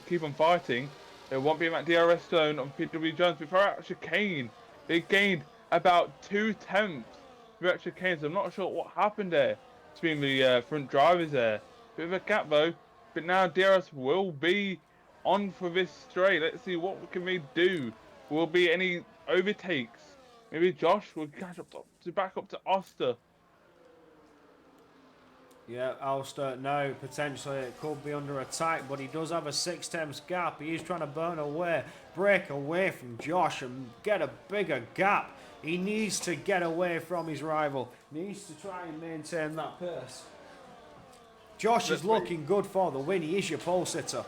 keep on fighting, they won't be in that DRS zone on PW Jones before actually Kane. They gained about 2 tenths through extra canes. I'm not sure what happened there between the front drivers there. Bit of a gap though, but now DRS will be on for this straight. Let's see what can we do. Will be any overtakes? Maybe Josh will catch up to back up to Oster. Yeah, Ulster now potentially it could be under attack, but he does have a 6 tenths gap. He is trying to break away from Josh and get a bigger gap. He needs to get away from his rival. Needs to try and maintain that pace. Josh is looking good for the win. He is your pole sitter.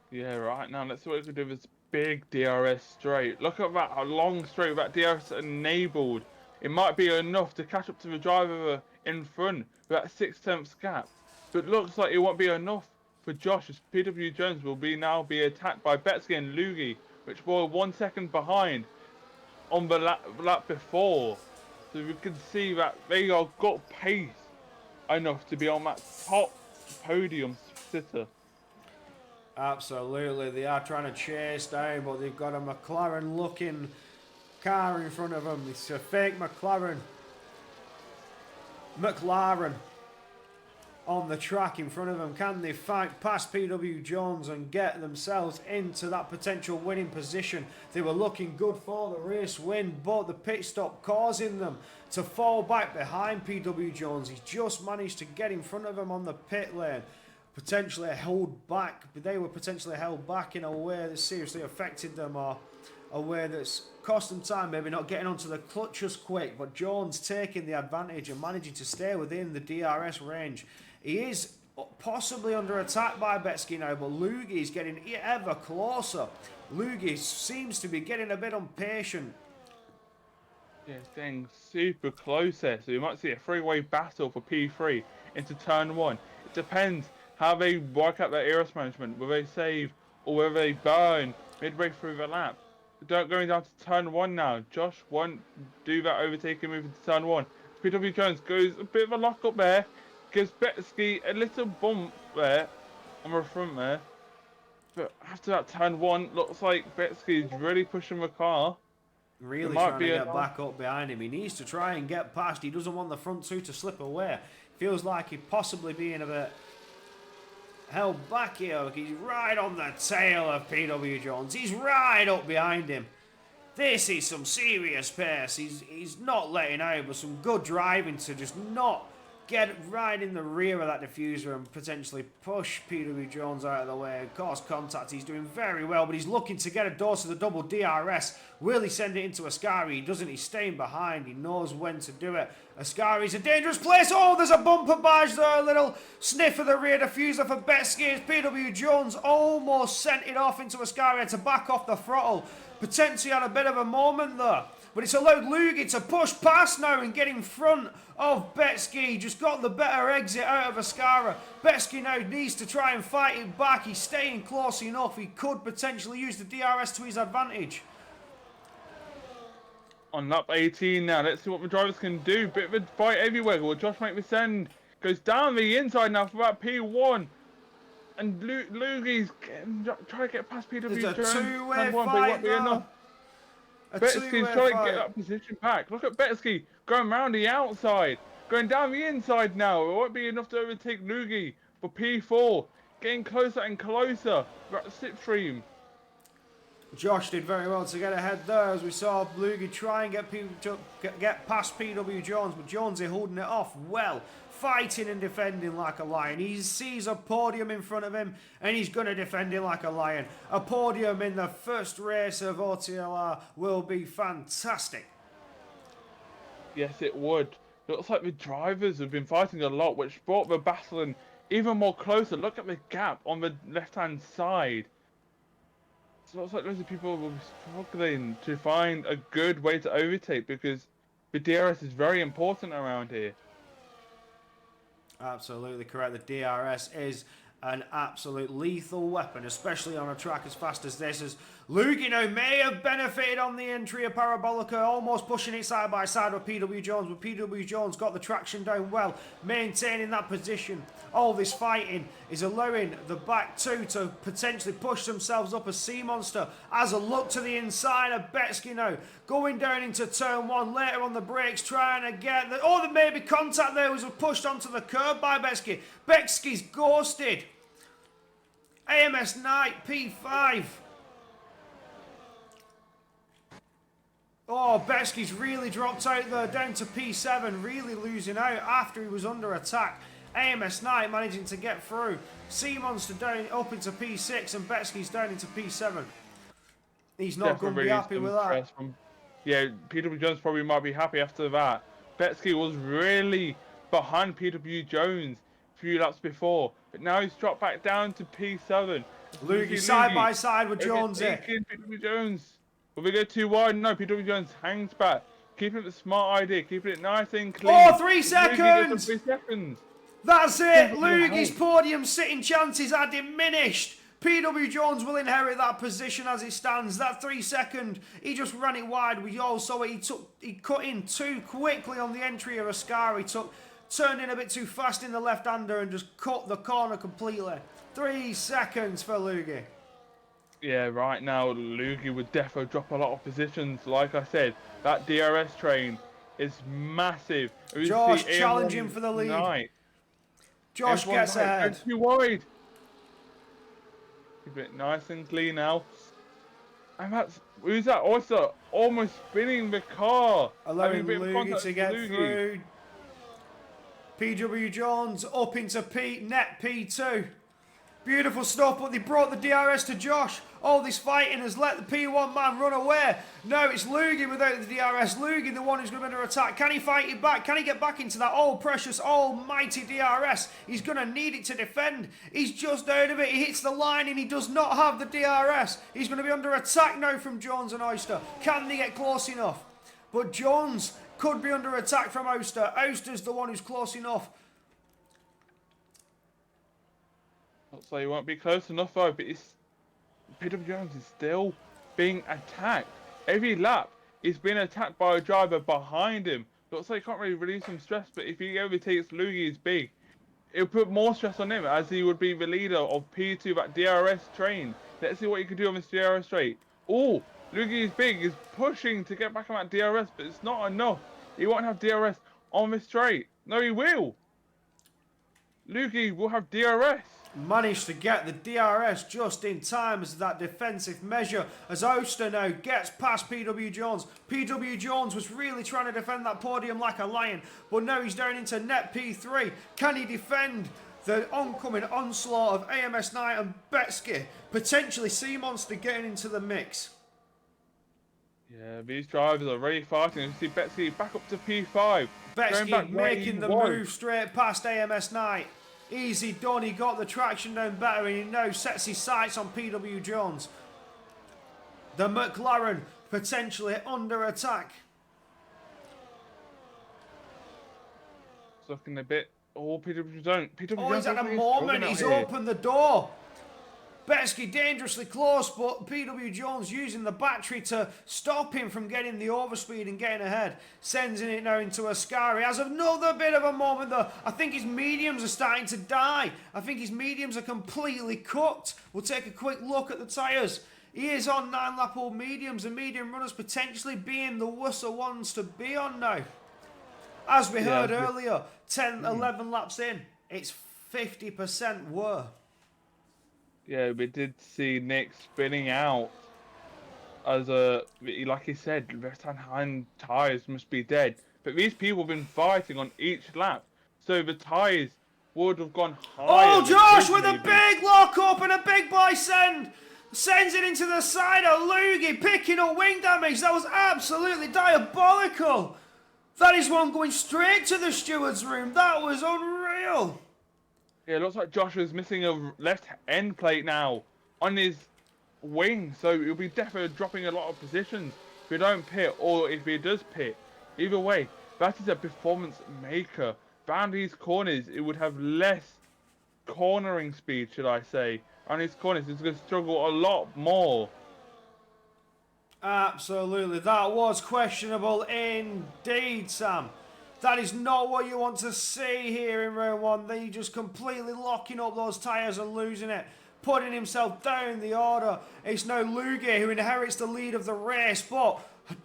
Yeah, right now let's see what we can do with this big DRS straight. Look at that, a long straight with that DRS enabled. It might be enough to catch up to the driver in front with that 6 tenths gap. But looks like it won't be enough for Josh, as PW Jones will now be attacked by Betsky and Lugi, which were 1 second behind on the lap before. So we can see that they are got pace enough to be on that top podium sitter. Absolutely, they are trying to chase down, but they've got a McLaren-looking car in front of them. It's a fake McLaren. McLaren on the track in front of them. Can they fight past PW Jones and get themselves into that potential winning position? They were looking good for the race win, but the pit stop causing them to fall back behind PW Jones. He's just managed to get in front of him on the pit lane. Potentially held back, but they were potentially held back in a way that seriously affected them, or a way that's cost them time, maybe not getting onto the clutch as quick, but Jones taking the advantage and managing to stay within the DRS range. He is possibly under attack by Betsky now, but Lugie's getting ever closer. Lugie seems to be getting a bit impatient. Yeah, it's getting super close there, so you might see a three-way battle for P3 into turn 1. It depends how they work out their ERS management, whether they save or whether they burn midway through the lap. Going down to turn 1 now. Josh won't do that overtaking move into turn 1. PW Jones goes a bit of a lock up there, gives Betsky a little bump there on the front there. But after that turn 1, looks like Betsky is really pushing the car. Really trying to get back up behind him. He needs to try and get past. He doesn't want the front two to slip away. Feels like he's possibly being a bit held back here. He's right on the tail of PW Jones. He's right up behind him. This is some serious pace. He's not letting out, but some good driving to just not get right in the rear of that diffuser and potentially push PW Jones out of the way and cause contact. He's doing very well, but he's looking to get a dose of the double DRS. Will he send it into Ascari? He doesn't. He's staying behind. He knows when to do it. Ascari's a dangerous place. Oh, there's a bumper badge there. A little sniff of the rear diffuser for Betsky as PW Jones almost sent it off into Ascari to back off the throttle. Potentially had a bit of a moment there. But it's allowed Lugie to push past now and get in front of Betsky. Just got the better exit out of Ascara. Betsky now needs to try and fight it back. He's staying close enough. He could potentially use the DRS to his advantage. On lap 18 now, let's see what the drivers can do. Bit of a fight everywhere. Will Josh make the send? Goes down the inside now for about P1. And Lugie's trying to get past PW Jones. There's a two-way fight now. Betsky's trying to get that position back. Look at Betsky going round the outside, going down the inside now. It won't be enough to overtake Lugie for P4. Getting closer and closer. That slipstream. Josh did very well to get ahead there as we saw Lugie try and get past PW Jones, but Jonesy holding it off well, fighting and defending like a lion. He sees a podium in front of him and he's going to defend it like a lion. A podium in the first race of OTLR will be fantastic. Yes, it would. Looks like the drivers have been fighting a lot, which brought the battle in even more closer. Look at the gap on the left-hand side. It looks like loads of people will be struggling to find a good way to overtake because the DRS is very important around here. Absolutely correct. The DRS is an absolute lethal weapon, especially on a track as fast as this. As Lugie now may have benefited on the entry of Parabolica, almost pushing it side by side with PW Jones, but PW Jones got the traction down well, maintaining that position. All this fighting is allowing the back two to potentially push themselves up as Sea Monster as a look to the inside of Betsky now, going down into turn 1, later on the brakes, trying to get the... Oh, there may be contact there, was pushed onto the curb by Betsky. Betsky's ghosted. AMS Knight, P5. Oh, Betsky's really dropped out there, down to P7, really losing out after he was under attack. AMS Knight managing to get through. Sea Monster down up into P6 and Betsky's down into P7. He's not going to be happy with that. Yeah, PW Jones probably might be happy after that. Betsky was really behind PW Jones a few laps before, but now he's dropped back down to P7. Lugie side by side with Jones here. PW Jones. Will we go too wide? No, PW Jones hangs back. Keeping it the smart idea, keeping it nice and clean. Oh, 3 seconds! 3 seconds. That's it! Lugie's podium sitting chances are diminished. PW Jones will inherit that position as it stands. That 3 second, he just ran it wide. We all saw it. He cut in too quickly on the entry of Ascari. He took turned in a bit too fast in the left-hander and just cut the corner completely. 3 seconds for Lugi. Yeah, right now, Lugi would definitely drop a lot of positions. Like I said, that DRS train is massive. We Josh see challenging AM1 for the lead. Knight. Josh gets ahead. Don't be worried. Keep it nice and clean now. And that's, who's that? Also, almost spinning the car. Having Allowing a bit of Lugi contact to with get Lugi. through. PW Jones up into net P2. Beautiful stuff, but they brought the DRS to Josh. All this fighting has let the P1 man run away. No, it's Lugi without the DRS. Lugi, the one who's going to be under attack. Can he fight it back? Can he get back into that all precious, almighty DRS? He's going to need it to defend. He's just out of it. He hits the line and he does not have the DRS. He's going to be under attack now from Jones and Oyster. Can they get close enough? But Jones could be under attack from Oyster. Oyster's the one who's close enough. Looks like he won't be close enough though, but Peter Jones is still being attacked. Every lap, he's being attacked by a driver behind him. Looks like he can't really release some stress, but if he overtakes Lugi's big, it'll put more stress on him as he would be the leader of P2, that DRS train. Let's see what he can do on this DRS straight. Oh, Lugi's big is pushing to get back on that DRS, but it's not enough. He won't have DRS on this straight. No, he will. Lugi will have DRS. Managed to get the DRS just in time as that defensive measure as Oyster now gets past PW Jones. PW Jones was really trying to defend that podium like a lion, but now he's down into net P3. Can he defend the oncoming onslaught of AMS Knight and Betsky? Potentially Sea Monster getting into the mix. Yeah, these drivers are really fighting. You see Betsky back up to P5. Betsky making the move straight past AMS Knight. Easy done, he got the traction down better and he now sets his sights on PW Jones. The McLaren potentially under attack. It's looking a bit... Oh, PW Jones. Oh, he's at a moment, he's opened the door. Betsky dangerously close, but PW Jones using the battery to stop him from getting the overspeed and getting ahead. Sending it now into Ascari. Has another bit of a moment though. I think his mediums are starting to die. I think his mediums are completely cooked. We'll take a quick look at the tyres. He is on 9-lap-old mediums, and medium runners potentially being the worst ones to be on now. As we heard earlier, 10, 11 laps in, it's 50% wear. Yeah, we did see Nick spinning out as like he said, left-hand tyres must be dead. But these people have been fighting on each lap, so the tyres would have gone higher. Oh, Josh with a big lock up and a big boy send! Sends it into the side of Lugi, picking up wing damage. That was absolutely diabolical. That is one going straight to the steward's room. That was unreal. Yeah, it looks like Josh is missing a left end plate now on his wing, so he'll be definitely dropping a lot of positions if he don't pit, or if he does pit. Either way, that is a performance maker. Down these corners, it would have less cornering speed, should I say. On these corners, it's going to struggle a lot more. Absolutely, that was questionable indeed, Sam. That is not what you want to see here in round one. They just completely locking up those tyres and losing it. Putting himself down the order. It's now Lugi who inherits the lead of the race, but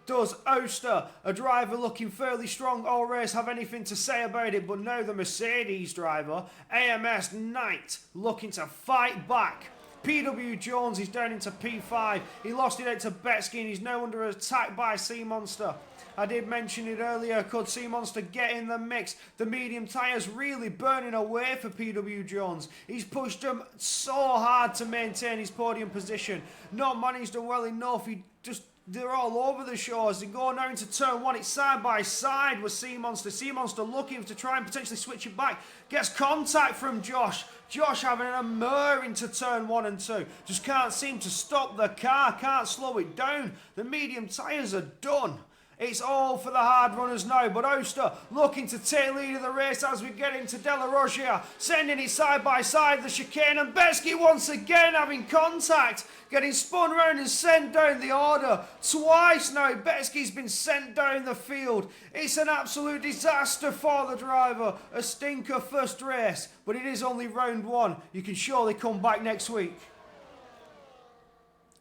does Oyster, a driver looking fairly strong all race, have anything to say about it? But now the Mercedes driver, AMS Knight, looking to fight back. PW Jones is down into P5. He lost it out to Betsky and he's now under attack by Sea Monster. I did mention it earlier, could Sea Monster get in the mix? The medium tyres really burning away for PW Jones. He's pushed them so hard to maintain his podium position. Not managed them well enough. They're all over the shores. They go now into turn one. It's side by side with Sea Monster. Sea Monster looking to try and potentially switch it back. Gets contact from Josh. Josh having a murr into turn 1 and 2. Just can't seem to stop the car. Can't slow it down. The medium tyres are done. It's all for the hard runners now, but Oster looking to take lead of the race as we get into Della Roggia, sending it side by side, the chicane, and Betsky once again having contact, getting spun round and sent down the order. Twice now, Betsky's been sent down the field. It's an absolute disaster for the driver. A stinker first race, but it is only round one. You can surely come back next week.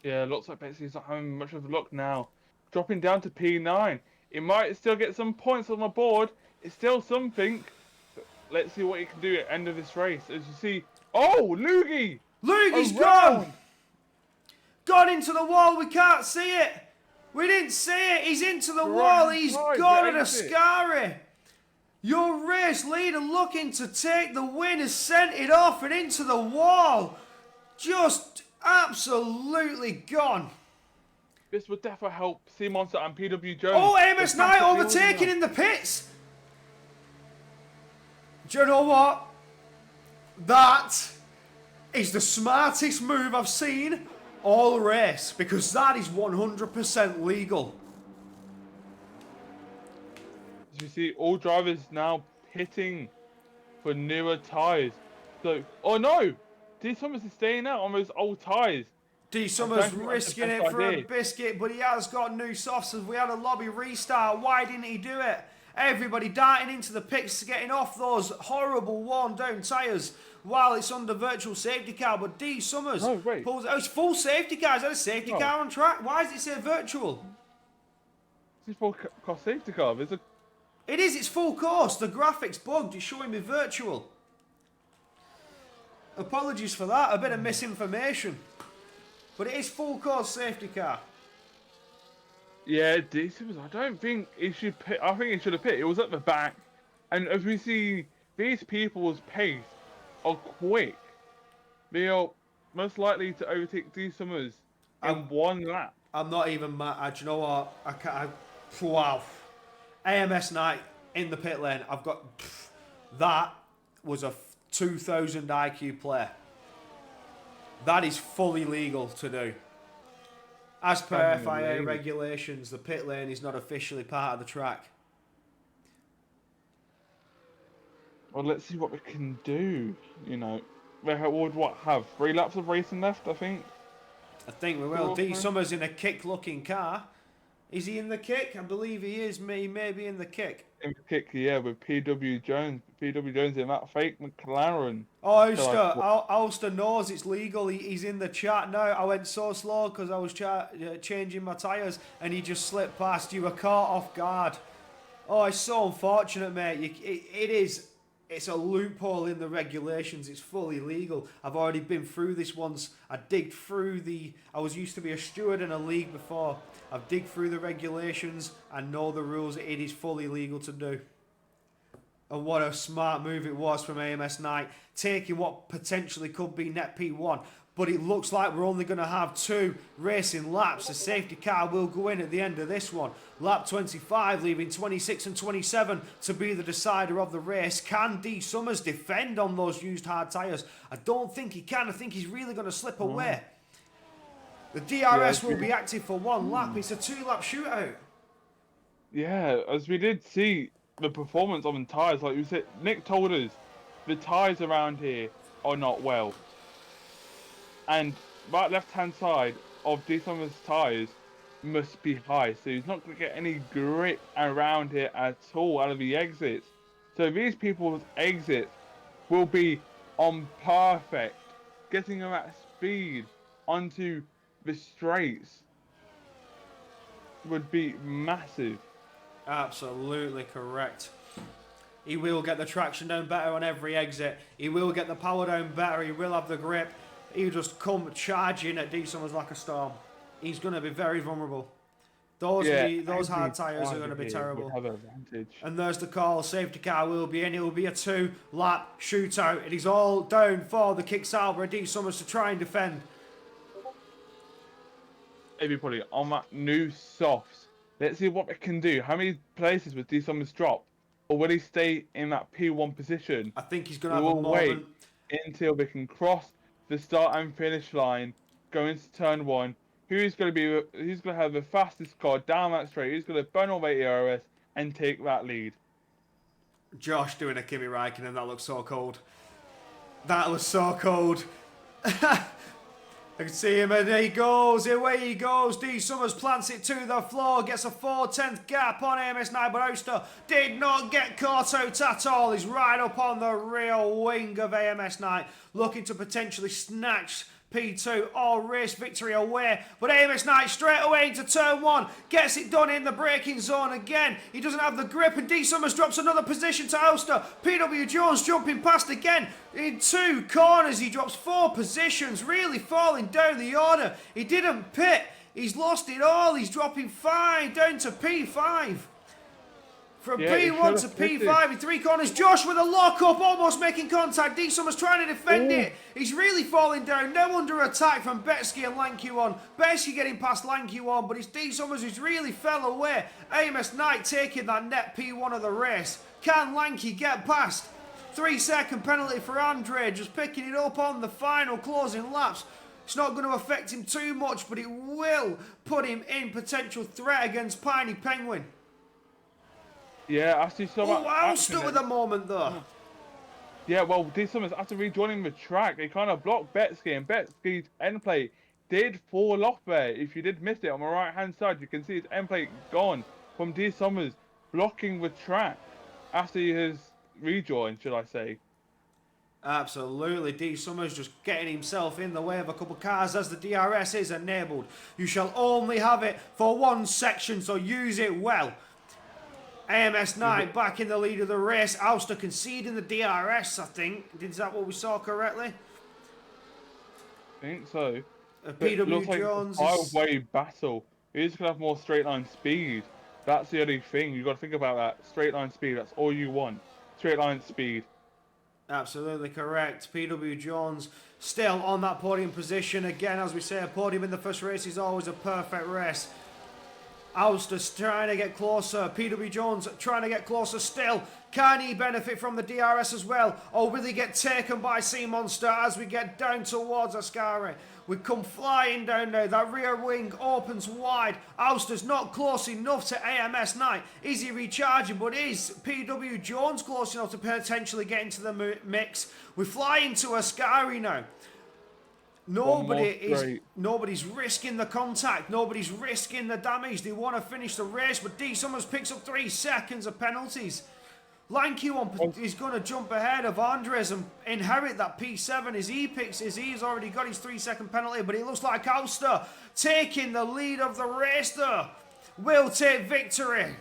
Yeah, looks like Betsy's not having much of a luck now. Dropping down to P9. It might still get some points on the board. It's still something. But let's see what he can do at the end of this race. As you see, oh, Loogie! Lugie's gone! Gone into the wall, we can't see it. We didn't see it, he's into the wall, he's gone at Ascari. Your race leader looking to take the win has sent it off and into the wall. Just absolutely gone. This would definitely help C Monster and PW Jones. Oh, Amos Knight overtaking in the pits. Do you know what? That is the smartest move I've seen all race, because that is 100% legal. As you see, all drivers now pitting for newer tyres. So, oh no! D Summers is staying out on those old tyres. D Summers risking it for a biscuit, but he has got new softs. As we had a lobby restart, why didn't he do it? Everybody darting into the pits, getting off those horrible worn down tyres while it's under virtual safety car. But D Summers pulls. Oh, it's full safety car. Is that a safety car on track? Why does it say virtual? It's full course safety car. There's a... It is. It's full course. The graphics bugged. It's showing me virtual. Apologies for that. A bit of misinformation. But it is full course safety car. Yeah, D Summers. I don't think he should pit. I think he should have pit. It was at the back, and as we see, these people's pace are quick. They are most likely to overtake D Summers in one lap. I'm not even mad. Do you know what? Wow. AMS Knight in the pit lane. I've got... that was a 2000 IQ play. That is fully legal to do. As per FIA regulations, the pit lane is not officially part of the track. Well, let's see what we can do. You know, they would have 3 laps of racing left, I think. I think we will. D Summers in a kick-looking car. Is he in the kick? I believe he is. He may be in the kick. In the kick, yeah, with PW Jones. PW Jones in that fake McLaren. Oh, Ulster knows it's legal. He's in the chat now. I went so slow because I was changing my tyres and he just slipped past. You were caught off guard. Oh, it's so unfortunate, mate. It is. It's a loophole in the regulations. It's fully legal. I've already been through this once. I was used to be a steward in a league before. I've digged through the regulations and know the rules. It is fully legal to do. And what a smart move it was from AMS Knight, taking what potentially could be net P1. But it looks like we're only going to have 2 racing laps. The safety car will go in at the end of this one. Lap 25, leaving 26 and 27 to be the decider of the race. Can D Summers defend on those used hard tyres? I don't think he can. I think he's really going to slip away. The DRS will be active for 1 lap. It's a 2-lap shootout. Yeah, as we did see the performance of the tyres, like you said, Nick told us the tyres around here are not well. And that left-hand side of D Summers' tyres must be high, so he's not going to get any grip around here at all out of the exits. So these people's exits will be on perfect, getting them at speed onto the straights would be massive. Absolutely correct. He will get the traction down better on every exit. He will get the power down better. He will have the grip. He'll just come charging at D Summers like a storm. He's going to be very vulnerable. Those hard tyres are going to be terrible. Have an advantage. And there's the call. Safety car will be in. It will be a 2-lap shootout. It is all down for the Kick Sauber D Summers to try and defend. Everybody on that new softs. Let's see what it can do. How many places would D Summers drop? Or will he stay in that P1 position? I think he's going to have a moment. Until they can cross the start and finish line, go into turn 1, who's going to have the fastest car down that straight, who's going to burn all their ERS and take that lead. Josh doing a Kimi Räikkönen, that looks so cold. That was so cold. I can see him, and he goes, away he goes. D Summers plants it to the floor, gets a 4/10 gap on AMS9, but Oster did not get caught out at all. He's right up on the rear wing of AMS9, looking to potentially snatch P2 or race victory away. But AMS9 straight away into turn 1, gets it done in the braking zone again. He doesn't have the grip, and D Summers drops another position to Oster. PW Jones jumping past again. In 2 corners, he drops 4 positions, really falling down the order. He didn't pit. He's lost it all. He's dropping 5 down to P5. From P1 to P5 in 3 corners. Josh with a lock-up, almost making contact. D Summers trying to defend it. He's really falling down. No under attack from Betsky and Lanky One. Betsky getting past Lanky One, but it's D Summers who's really fell away. Amos Knight taking that net P1 of the race. Can Lanky get past? 3-second penalty for Andre, just picking it up on the final closing laps. It's not going to affect him too much, but it will put him in potential threat against Piney Penguin. Yeah, actually saw that. Oh, Oster with a moment though. Yeah, well, D Summers, after rejoining the track, he kind of blocked Betsky, and Betsky's end plate did fall off there. If you did miss it on the right-hand side, you can see his end plate gone from D Summers blocking the track after he has rejoined, should I say. Absolutely, D Summers just getting himself in the way of a couple cars as the DRS is enabled. You shall only have it for 1 section, so use it well. AMS9 back in the lead of the race. Oster conceding the DRS, I think. Is that what we saw correctly? I think so. PW looks like Jones a 5-way battle. Who's going to have more straight line speed? That's the only thing. You've got to think about that. Straight line speed, that's all you want. Straight line speed. Absolutely correct. PW Jones still on that podium position. Again, as we say, a podium in the first race is always a perfect race. Oster's trying to get closer. PW Jones trying to get closer still. Can he benefit from the DRS as well? Or will he get taken by Sea Monster as we get down towards Ascari? We come flying down now. That rear wing opens wide. Oster's not close enough to AMS9. Is he recharging? But is PW Jones close enough to potentially get into the mix? We fly into Ascari now. Nobody's risking the contact. Nobody's risking the damage. They want to finish the race, but D Summers picks up 3 seconds of penalties. Lanky One is going to jump ahead of Andres and inherit that P7 as he picks his. He's already got his 3-second penalty, but it looks like Oster taking the lead of the race there. Will take victory.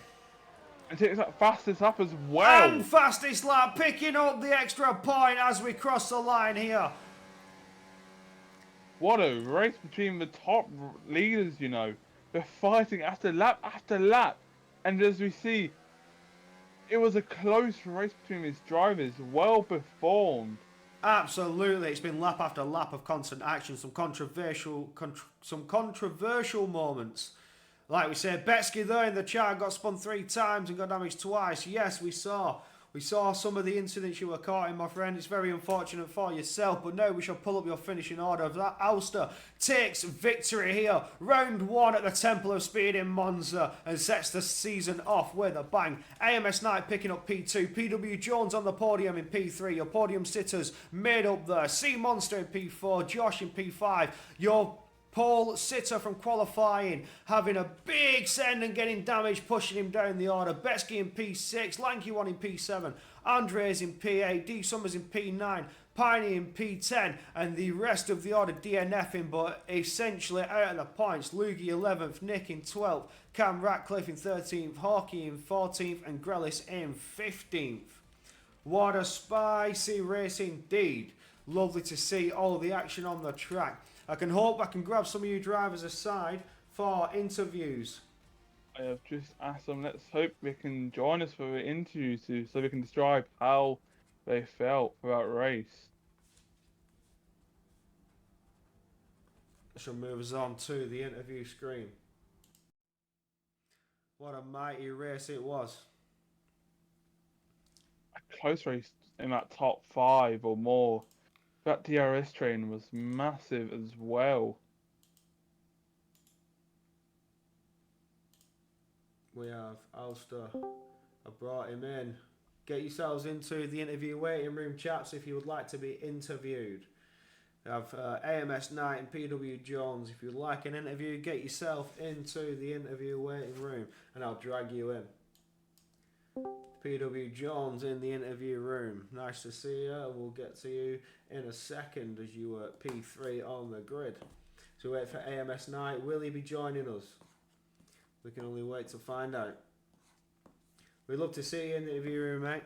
And takes that fastest lap as well. And fastest lap, picking up the extra point as we cross the line here. What a race between the top leaders, you know. They're fighting after lap after lap. And as we see, it was a close race between these drivers. Well performed. Absolutely. It's been lap after lap of constant action. Some controversial moments. Like we said, Betsky there in the chart got spun 3 times and got damaged twice. Yes, we saw some of the incidents you were caught in, my friend. It's very unfortunate for yourself, but now we shall pull up your finishing order. That Oster takes victory here. Round 1 at the Temple of Speed in Monza and sets the season off with a bang. AMS Knight picking up P2. PW Jones on the podium in P3. Your podium sitters made up there. Sea Monster in P4. Josh in P5. Your pole sitter from qualifying having a big send and getting damaged, pushing him down the order. Betsky in P6, Lanky One in P7, Andres in P8, D Summers in P9, Piney in P10, and the rest of the order DNFing, but essentially out of the points. Lugie 11th, Nick in 12th, Cam Ratcliffe in 13th, Hawkey in 14th, and Grellis in 15th. What a spicy race indeed. Lovely to see all the action on the track. I can hope I can grab some of you drivers aside for interviews. I have just asked them, let's hope they can join us for the interviews so we can describe how they felt for that race. I shall move us on to the interview screen. What a mighty race it was. A close race in that top 5 or more. That DRS train was massive as well. We have Alistair. I brought him in. Get yourselves into the interview waiting room, chaps, if you would like to be interviewed. We have AMS Knight and PW Jones. If you'd like an interview, get yourself into the interview waiting room and I'll drag you in. PW Jones in the interview room. Nice to see you. We'll get to you in a second as you are P3 on the grid. So wait for AMS Knight. Will he be joining us? We can only wait to find out. We'd love to see you in the interview room, mate.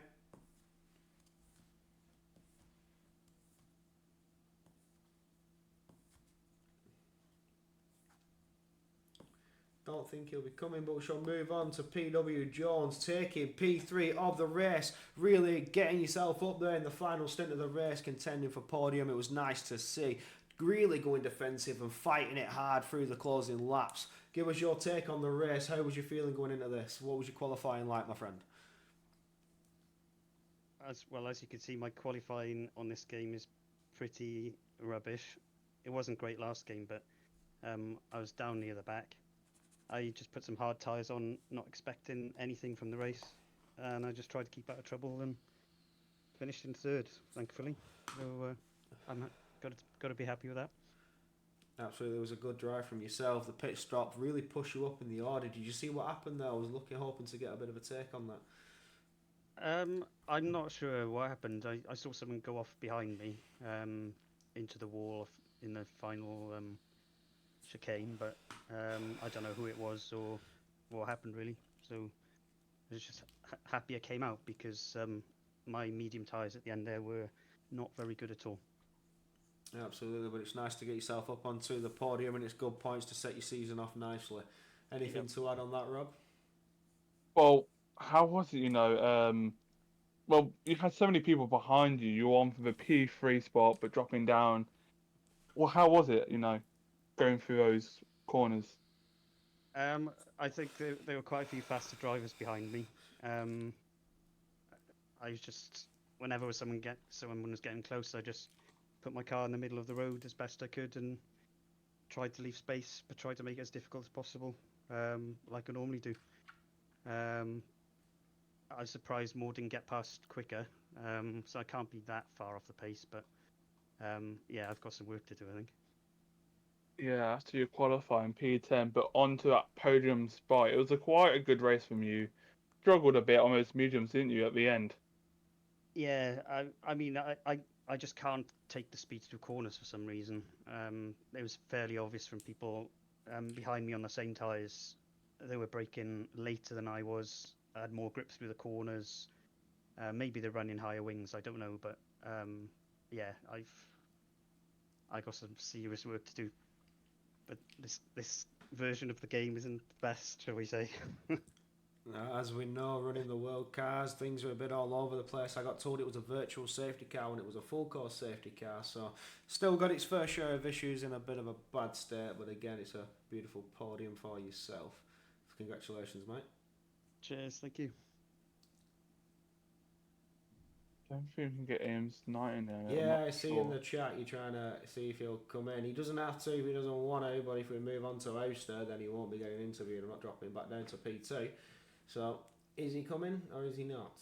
Don't think he'll be coming, but we shall move on to PW Jones taking P3 of the race, really getting yourself up there in the final stint of the race, contending for podium. It was nice to see, really going defensive and fighting it hard through the closing laps. Give us your take on the race. How was you feeling going into this? What was your qualifying like, my friend? As well as you can see, my qualifying on this game is pretty rubbish. It wasn't great last game, but I was down near the back. I just put some hard tyres on, not expecting anything from the race, and I just tried to keep out of trouble and finished in third, thankfully. So I'm got to be happy with that. Absolutely, it was a good drive from yourself. The pit stop really pushed you up in the order. Did you see what happened there? I was hoping to get a bit of a take on that. I'm not sure what happened. I saw someone go off behind me into the wall in the final chicane, but I don't know who it was or what happened really. So I was just happy I came out because my medium tyres at the end there were not very good at all. Absolutely, but it's nice to get yourself up onto the podium and it's good points to set your season off nicely. Anything to add on that, Rob? Well, how was it? Well, you had so many people behind you. You were on for the P3 spot, but dropping down. Well, how was it? Going through those corners. I think there were quite a few faster drivers behind me. I was just whenever someone was getting close, I just put my car in the middle of the road as best I could and tried to leave space, but tried to make it as difficult as possible, like I normally do. Um, I was surprised more didn't get past quicker, so I can't be that far off the pace. But yeah, I've got some work to do, I think. Yeah, after your qualifying P10, but onto that podium spot. It was quite a good race from you. Struggled a bit on those mediums, didn't you, at the end? Yeah, I mean, I just can't take the speed through corners for some reason. It was fairly obvious from people behind me on the same tyres. They were braking later than I was. I had more grip through the corners. Maybe they're running higher wings. I don't know, but yeah, I got some serious work to do. But this version of the game isn't the best, shall we say? As we know, running the world cars, things are a bit all over the place. I got told it was a virtual safety car when it was a full course safety car, so still got its fair share of issues in a bit of a bad state, but again, it's a beautiful podium for yourself. Congratulations, mate. Cheers, thank you. Don't think we can get Ames Knight in there. I'm Yeah, not I see in sure. the chat you're trying to see if he'll come in. He doesn't have to if he doesn't want to, but if we move on to Oster, then he won't be getting interviewed. I'm not dropping him back down to P2. So, is he coming or is he not?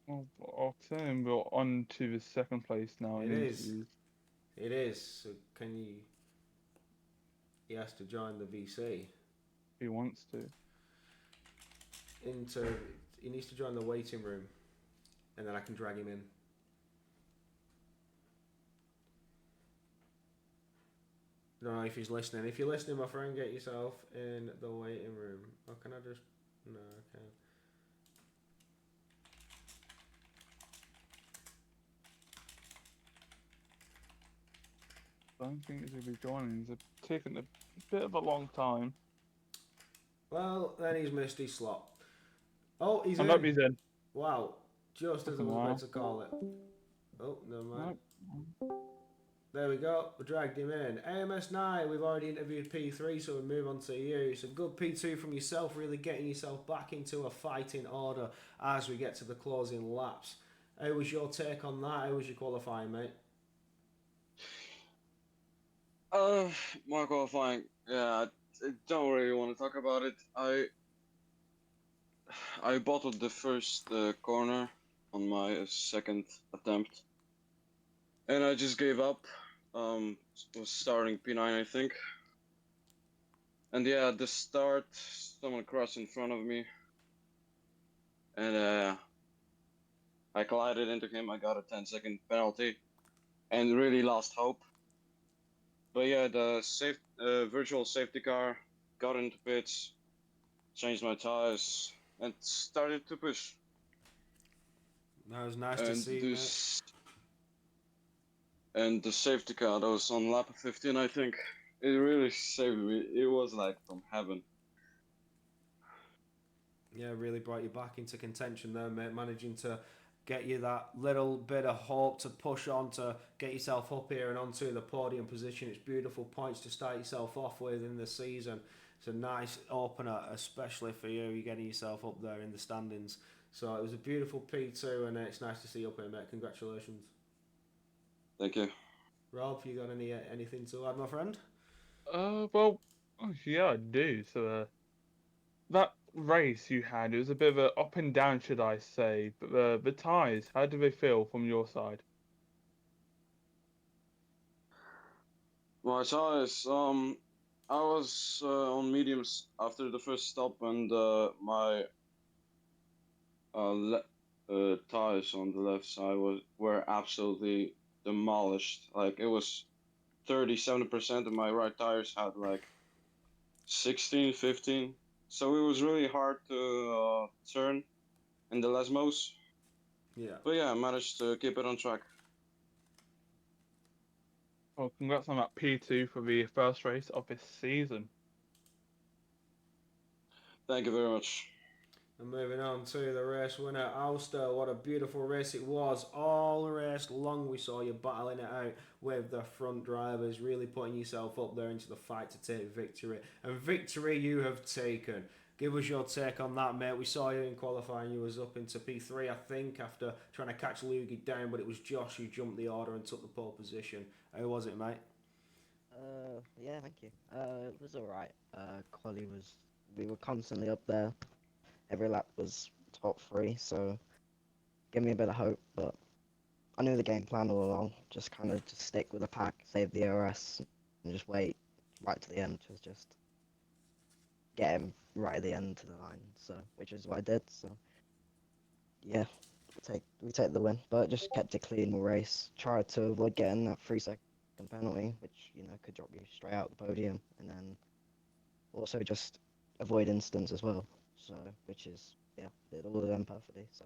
Well, I'll tell him we're on to the second place now It in is. interviews. It is. So, can you. He has to join the VC. He wants to. Into. He needs to join the waiting room, and then I can drag him in. I don't know if he's listening. If you're listening, my friend, get yourself in the waiting room. Or can I just. No, I can't. I don't think he's going to be joining. It's taken a bit of a long time. Well, then he's missed his slot. Oh, he's I might in. be then. Wow. Just as Took I a was about while. to call it. Oh, never mind. Nope. There we go. We dragged him in. AMS9, we've already interviewed P3, so we move on to you. So good P2 from yourself, really getting yourself back into a fighting order as we get to the closing laps. How was your take on that? How was your qualifying, mate? Uh, my qualifying. Yeah, I don't really want to talk about it. I I bottled the first corner on my second attempt, and I just gave up. Was starting P9, I think, and yeah, at the start, someone crossed in front of me, and I collided into him. I got a 10-second penalty, and really lost hope. But yeah, the virtual safety car got into pits, changed my tires, and started to push. That was nice to And see, mate. the safety car that was on lap 15, I think, it really saved me. It was like from heaven. Yeah, really brought you back into contention there, mate. Managing to get you that little bit of hope to push on to get yourself up here and onto the podium position. It's beautiful points to start yourself off with in the season. It's a nice opener, especially for you. You're getting yourself up there in the standings. So it was a beautiful P2, and it's nice to see you up here, mate. Congratulations. Thank you. Rob, you got anything to add, my friend? Well, yeah, I do. So, that race you had, it was a bit of a up and down, should I say? But the tires, how do they feel from your side? My tires, I was on mediums after the first stop, and my tires on the left side were absolutely demolished. Like it was 37%, and my right tires had like 16, 15. So it was really hard to turn in the Lesmos. Yeah. But yeah, I managed to keep it on track. Well, congrats on that P2 for the first race of this season. Thank you very much. And moving on to the race winner, Ulster. What a beautiful race it was. All race long we saw you battling it out with the front drivers, really putting yourself up there into the fight to take victory. And victory you have taken. Give us your take on that, mate. We saw you in qualifying. You was up into P3, I think, after trying to catch Lugie down, but it was Josh who jumped the order and took the pole position. How was it, mate? Yeah, thank you. It was alright. Quali was, we were constantly up there. Every lap was top three, so gave me a bit of hope. But I knew the game plan all along. Just kind of just stick with the pack, save the OS, and just wait right to the end. Just get him right at the end to the line. So, which is what I did. So, yeah, we take the win. But just kept it clean all race. Tried to avoid getting that 3 second penalty, which could drop you straight out the podium, and then also just avoid incidents as well. So, which is did all of them perfectly. So,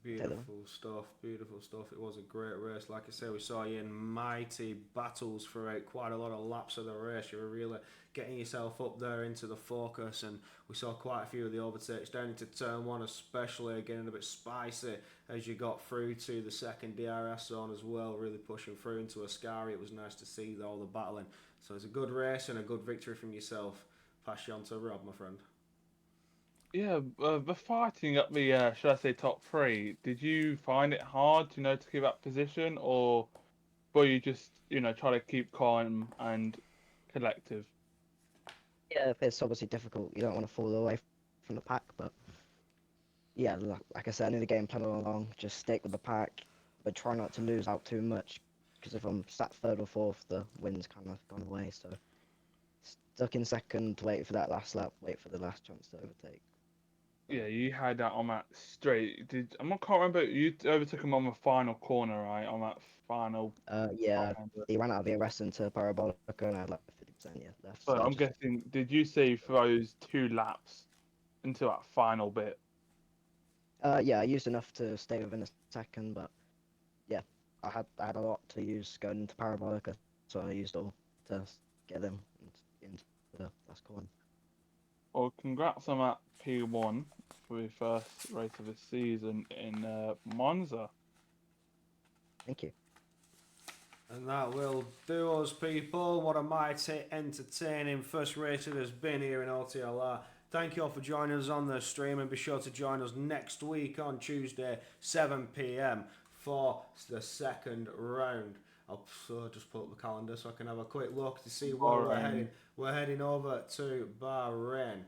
take them. Beautiful stuff, beautiful stuff. It was a great race. Like I say, we saw you in mighty battles throughout quite a lot of laps of the race. You were really getting yourself up there into the focus, and we saw quite a few of the overtakes down into turn one, especially getting a bit spicy as you got through to the second DRS zone as well, really pushing through into Ascari. It was nice to see all the battling. So it's a good race and a good victory from yourself. Pass you on to Rob, my friend. Yeah, the fighting up the, should I say, top three, did you find it hard, to keep that position, or were you just, try to keep calm and collective? Yeah, it's obviously difficult. You don't want to fall away from the pack, but yeah, like I said, I knew the game plan all along. Just stick with the pack, but try not to lose out too much. Because if I'm sat third or fourth, the win's kind of gone away. So stuck in second, wait for that last lap, wait for the last chance to overtake. Yeah, you had that on that straight. I can't remember. You overtook him on the final corner, right? On that final. Yeah, Top end. he ran out of the arrest into Parabolica and I had like 50% left. So So I I'm just guessing, did you see for those 2 laps into that final bit? yeah, I used enough to stay within a second, but yeah, I had a lot to use going into Parabolica, so I used all to get them into the last corner. Well, congrats on that P1 for the first race of the season in Monza. Thank you. And that will do us, people. What a mighty entertaining first race it has been here in OTLR. Thank you all for joining us on the stream, and be sure to join us next week on Tuesday, 7 p.m. for the second round. I'll just pull up the calendar so I can have a quick look to see where we're Bahrain. heading. We're heading over to Bahrain.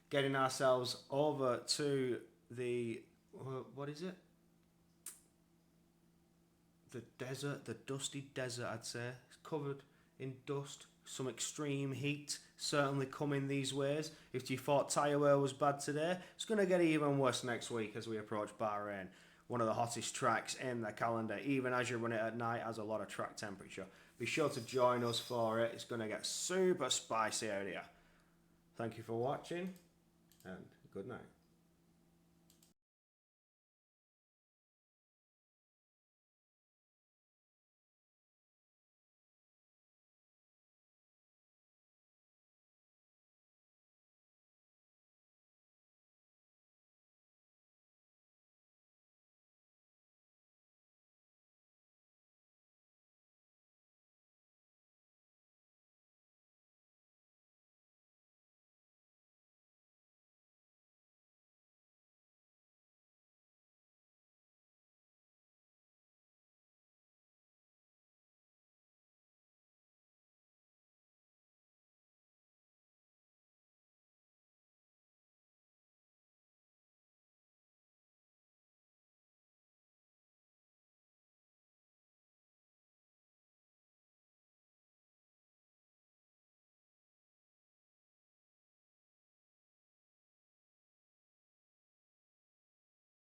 getting ourselves over to the, what is it? The desert, the dusty desert, I'd say. It's covered in dust, some extreme heat certainly coming these ways. If you thought tyre wear was bad today, it's going to get even worse next week as we approach Bahrain. One of the hottest tracks in the calendar, even as you run it at night, has a lot of track temperature. Be sure to join us for it. It's going to get super spicy out here. Thank you for watching, and good night.